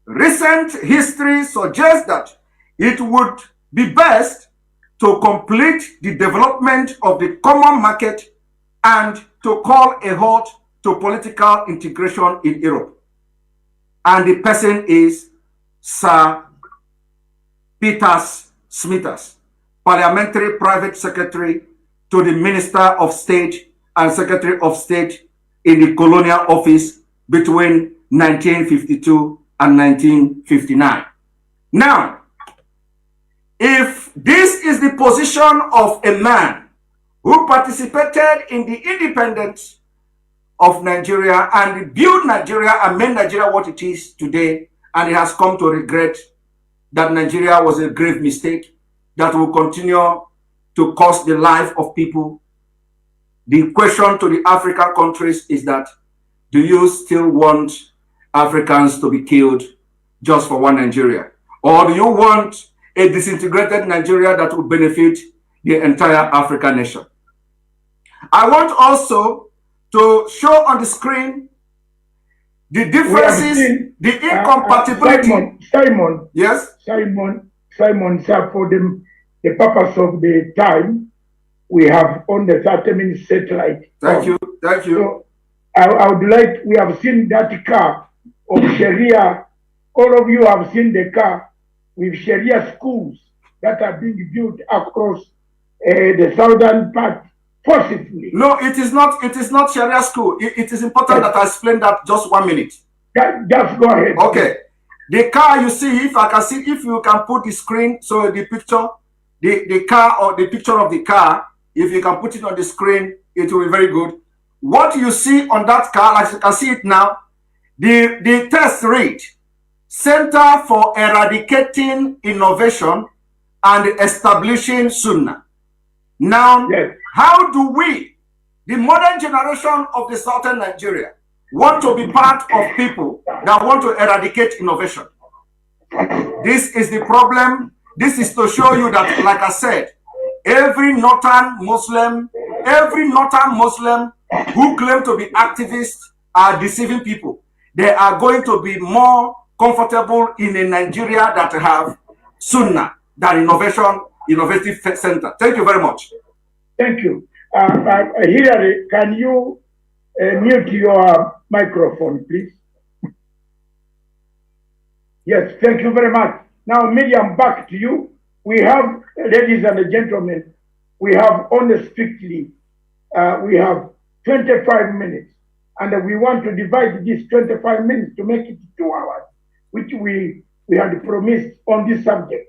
Recent history suggests that it would be best to complete the development of the common market and to call a halt to political integration in Europe. And the person is Sir Peter Smithers, Parliamentary Private Secretary to the Minister of State and Secretary of State in the Colonial Office between 1952 and 1959. Now, if this is the position of a man who participated in the independence of Nigeria and built Nigeria and made Nigeria what it is today, and he has come to regret that Nigeria was a grave mistake that will continue to cost the life of people, the question to the African countries is that, do you still want Africans to be killed just for one Nigeria? Or do you want a disintegrated Nigeria that will benefit the entire African nation? I want also to show on the screen the differences, the incompatibility. Simon. Yes? Simon, sir, for the purpose of the time, we have on the 30-minute satellite. Thank you. So I would like, we have seen that car of Sharia. All of you have seen the car with Sharia schools that are being built across the southern part forcibly. No, it is not Sharia school. It is important that I explain that just 1 minute. Just go ahead. Okay. The car you see, if you can put the screen, so the picture, the car or the picture of the car, if you can put it on the screen, it will be very good. What you see on that car, like you can see it now, the text read, Center for Eradicating Innovation and Establishing Sunnah. Now, yes. How do we, the modern generation of the southern Nigeria, want to be part of people that want to eradicate innovation? This is the problem. This is to show you that, like I said, every northern Muslim who claim to be activists are deceiving people. They are going to be more comfortable in a Nigeria that have Sunnah than innovative center. Thank you very much. Thank you. Hillary, can you mute your microphone, please? Yes, thank you very much. Now, Miriam, back to you. We have, ladies and gentlemen, we have only strictly, we have 25 minutes, and we want to divide these 25 minutes to make it 2 hours, which we had promised on this subject.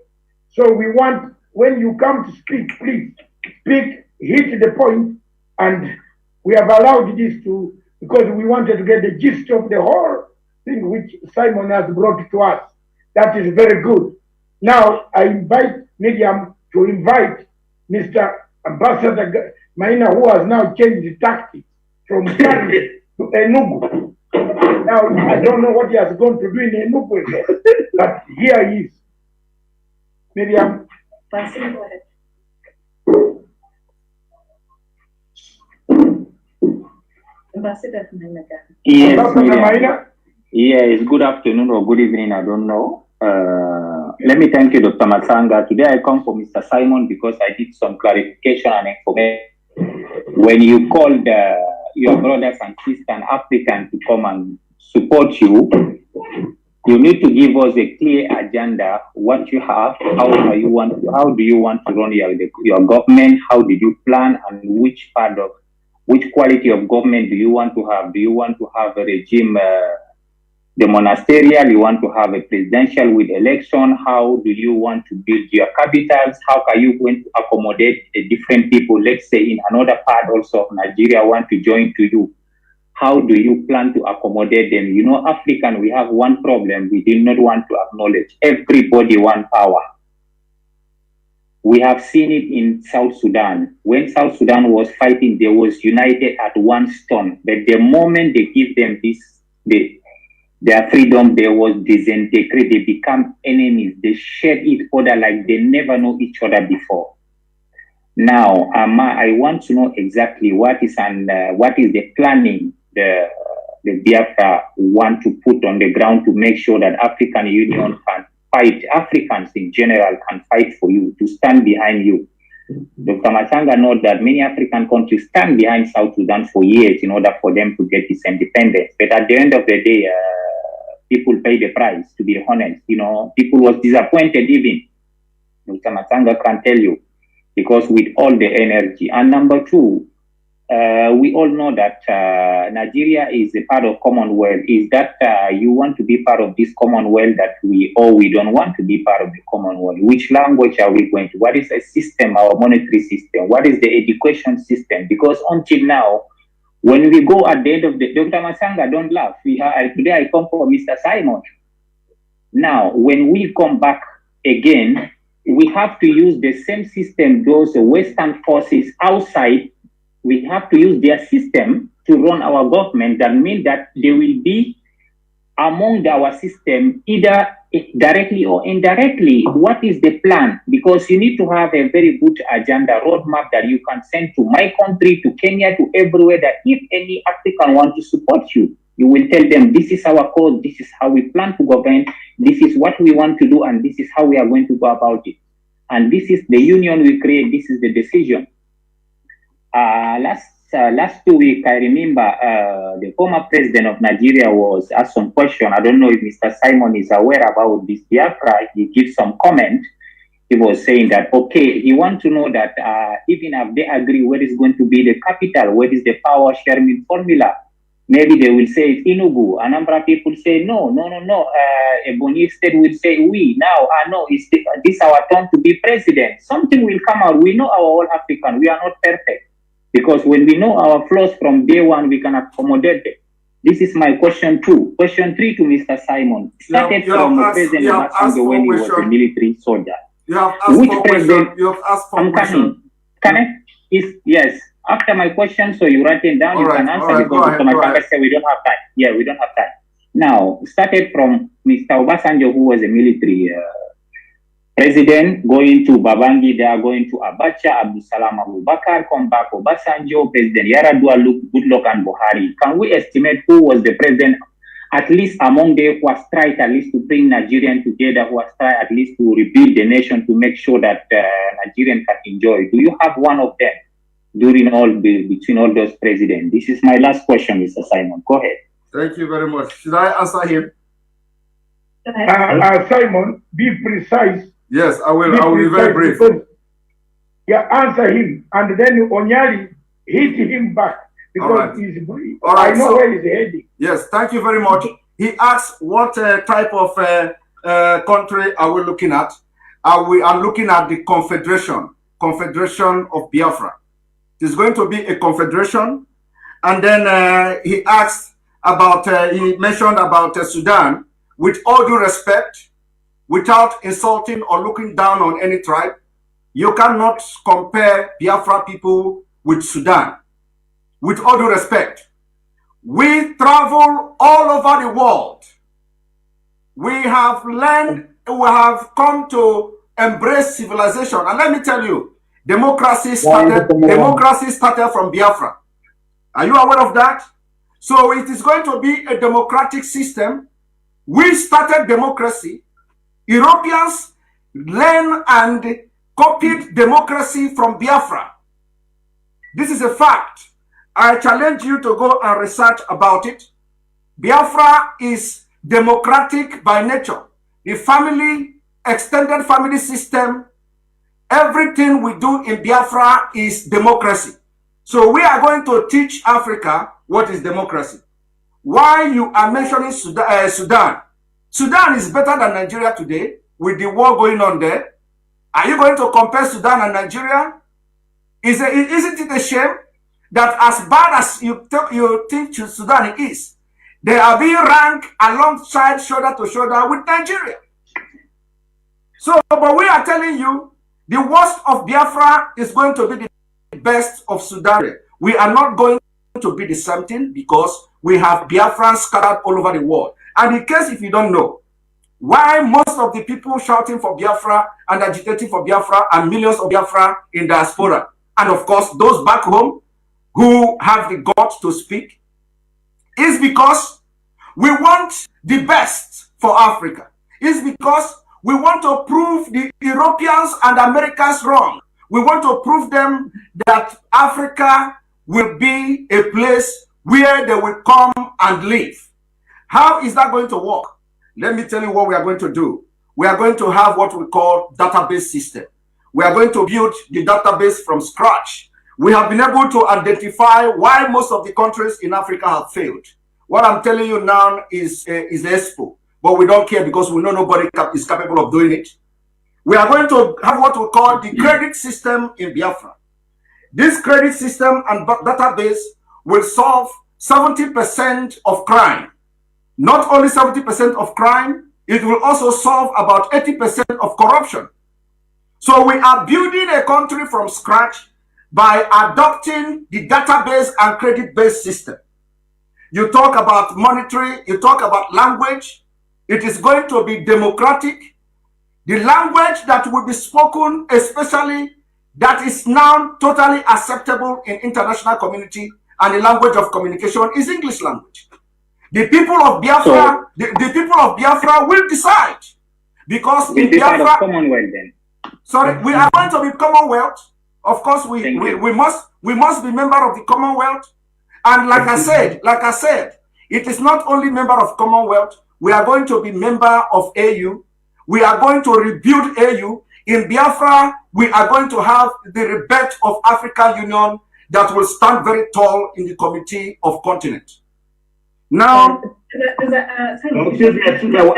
So we want, when you come to speak, please speak, hit the point, and we have allowed this to, because we wanted to get the gist of the whole thing which Simon has brought to us. That is very good. Now, I invite Miriam to invite Mr. Ambassador Maina, who has now changed the tactics from Paris to Enugu. Now, I don't know what he has gone to do in Enugu, but here he is. Miriam. Go ahead. Ambassador Maina. Yes, yes, good afternoon or good evening, I don't know. Let me thank you, Dr. Masanga. Today I come for Mr. Simon because I did some clarification and information. When you called your brothers and sisters African to come and support you, you need to give us a clear agenda, what you have, how do you want to run your government, how did you plan, and which quality of government do you want to have? Do you want to have a regime, the monasterial, you want to have a presidential with election? How do you want to build your capitals? How are you going to accommodate different people, let's say in another part also of Nigeria want to join to you? How do you plan to accommodate them? You know, African, we have one problem we did not want to acknowledge. Everybody wants power. We have seen it in South Sudan. When South Sudan was fighting, they was united at one stone. But the moment they give them their freedom, they was disintegrated. They become enemies. They shed each other like they never know each other before. Now, I want to know exactly what is the planning the Biafra want to put on the ground to make sure that African Union can fight, Africans in general can fight for you, to stand behind you. Dr. Masanga knows that many African countries stand behind South Sudan for years in order for them to get this independence. But at the end of the day, people pay the price, to be honest. You know, people was disappointed even. Dr. Masanga can tell you, because with all the energy. And number two, we all know that Nigeria is a part of Commonwealth. Is that you want to be part of this Commonwealth that we don't want to be part of the Commonwealth? Which language are we going to? What is the system, our monetary system? What is the education system? Because until now, when we go at the end of the Dr. Masanga, don't laugh. Today I come for Mr. Simon. Now, when we come back again, we have to use the same system, those Western forces outside. We have to use their system to run our government. That means that they will be among our system, either directly or indirectly. What is the plan? Because you need to have a very good agenda, roadmap that you can send to my country, to Kenya, to everywhere, that if any African want to support you, you will tell them, this is our cause, this is how we plan to govern, this is what we want to do, and this is how we are going to go about it. And this is the union we create, this is the decision. Last 2 weeks, I remember the former president of Nigeria was asked some question. I don't know if Mr. Simon is aware about this Biafra. He gives some comment. He was saying that, okay, he wants to know that even if they agree where is going to be the capital, where is the power sharing formula, maybe they will say it's Enugu. A number of people say, no. Ebonyi State will say, we now, no, this our turn to be president. Something will come out. We know our all African. We are not perfect. Because when we know our flaws from day one, we can accommodate them. This is my question 2. Question 3 to Mr. Simon. Started from President Masango when he was a military soldier. You have asked for questions. You have asked for questions. Can I? Yes. After my question, so you write it down, you can answer, because Dr. Masanga said we don't have time. Yeah, we don't have time. Now, started from Mr. Obasanjo, who was a military president, going to Babangida, going to Abacha, Abdusalam Abubakar, come back Obasanjo, President Yaradua, Goodluck, and Buhari. Can we estimate who was the president, at least among them, who has tried at least to bring Nigerians together, who has tried at least to rebuild the nation to make sure that Nigerians can enjoy? Do you have one of them between all those presidents? This is my last question, Mr. Simon. Go ahead. Thank you very much. Should I answer him? Simon, be precise. Yes, I will. I will be very brief. Yeah, answer him, and then Onyali hit him back, because he's brief. I know where he's heading. Yes, thank you very much. He asked what type of country are we looking at? We are looking at the Confederation of Biafra. It is going to be a confederation. And then he asked about, he mentioned about Sudan. With all due respect, without insulting or looking down on any tribe, you cannot compare Biafra people with Sudan. With all due respect, we travel all over the world. We have learned, we have come to embrace civilization. And let me tell you, democracy started from Biafra. Are you aware of that? So it is going to be a democratic system. We started democracy. Europeans learned and copied democracy from Biafra. This is a fact. I challenge you to go and research about it. Biafra is democratic by nature. The family, extended family system, everything we do in Biafra is democracy. So we are going to teach Africa what is democracy. Why you are mentioning Sudan? Sudan is better than Nigeria today with the war going on there. Are you going to compare Sudan and Nigeria? Isn't it a shame that as bad as you think Sudan is, they are being ranked alongside shoulder to shoulder with Nigeria? So, but we are telling you, the worst of Biafra is going to be the best of Sudan. We are not going to be the same thing because we have Biafrans scattered all over the world. And in case if you don't know, why most of the people shouting for Biafra and agitating for Biafra and millions of Biafra in diaspora, and of course those back home who have the guts to speak, is because we want the best for Africa. It's because we want to prove the Europeans and Americans wrong. We want to prove them that Africa will be a place where they will come and live. How is that going to work? Let me tell you what we are going to do. We are going to have what we call database system. We are going to build the database from scratch. We have been able to identify why most of the countries in Africa have failed. What I'm telling you now is Expo, but we don't care because we know nobody is capable of doing it. We are going to have what we call the credit system in Biafra. This credit system and database will solve 70% of crime. Not only 70% of crime, it will also solve about 80% of corruption. So we are building a country from scratch by adopting the database and credit-based system. You talk about monetary, you talk about language. It is going to be democratic. The language that will be spoken, especially that is now totally acceptable in international community and the language of communication is English language. The people of Biafra, the people of Biafra will decide. Because in Biafra, Commonwealth then. Sorry, we are going to be Commonwealth. Of course, we must be member of the Commonwealth. And like I said, it is not only member of Commonwealth. We are going to be member of AU. We are going to rebuild AU. In Biafra, we are going to have the rebirth of African Union that will stand very tall in the Committee of Continent. Now, I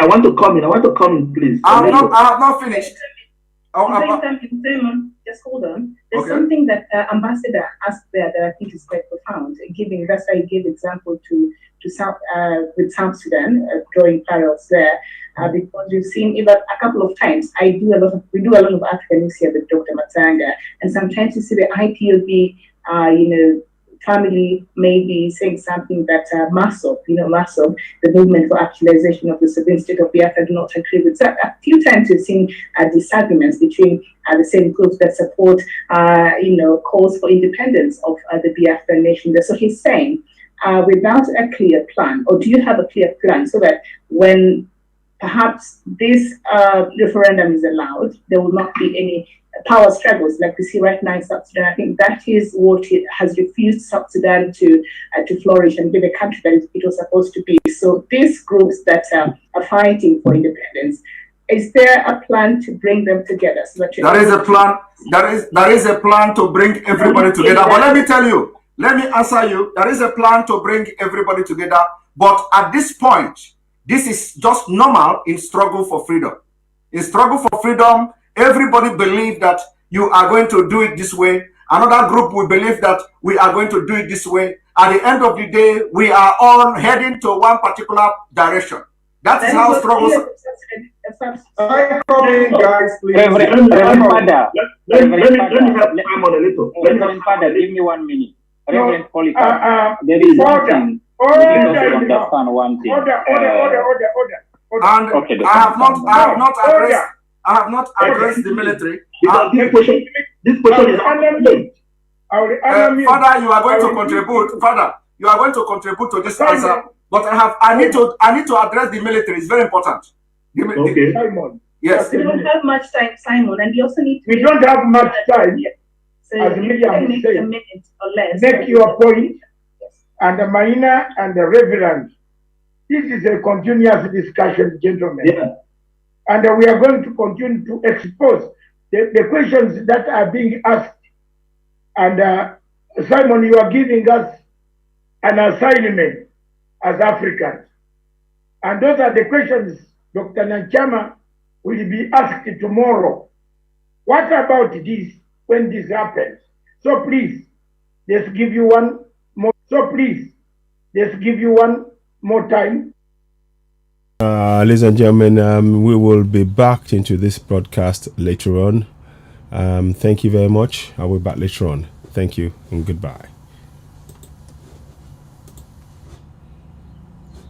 want to come in. I want to come in, please. I have not finished. Simon, just hold on. There's something that Ambassador asked there that I think is quite profound. That's why he gave example with South Sudan, drawing parallels there, because we've seen even a couple of times. We do a lot of African news here with Dr. Matsanga, and sometimes you see the IPOB, family may be saying something that MASOB, the Movement for Actualization of the Sovereign State of Biafra, do not agree with. So a few times we've seen disagreements between the same groups that support, calls for independence of the Biafra nation. So he's saying, without a clear plan, or do you have a clear plan so that when perhaps this referendum is allowed, there will not be any power struggles like we see right now in South Sudan? I think that is what has refused South Sudan to flourish and be the country that it was supposed to be. So these groups that are fighting for independence, is there a plan to bring them together? So that there is a plan. There is a plan to bring everybody together. But let me tell you, let me answer you. There is a plan to bring everybody together. But at this point, this is just normal in struggle for freedom. In struggle for freedom, everybody believes that you are going to do it this way. Another group will believe that we are going to do it this way. At the end of the day, we are all heading to one particular direction. That is how struggles. I come in, guys, please. Reverend Father, let me have time on a little. Reverend Father, give me 1 minute. Reverend Polycarp, there is one thing. Understand one thing. Order. And okay, I have not addressed the military. This question is Father, you are going to contribute. Father, you are going to contribute to this answer. But I need to address the military. It's very important. Okay. Simon. Yes. We don't have much time, Simon, and we also need to. We don't have much time. So as Miriam make said, a minute or less. make your point and Maina and the Reverend. This is a continuous discussion, gentlemen. Yeah. And we are going to continue to expose the questions that are being asked. And Simon, you are giving us an assignment as Africans. And those are the questions Dr. Nanchama will be asked tomorrow. What about this when this happens? So please, let's give you one more. So please, let's give you one more time. Ladies and gentlemen, we will be back into this broadcast later on. Thank you very much. I'll be back later on. Thank you and goodbye.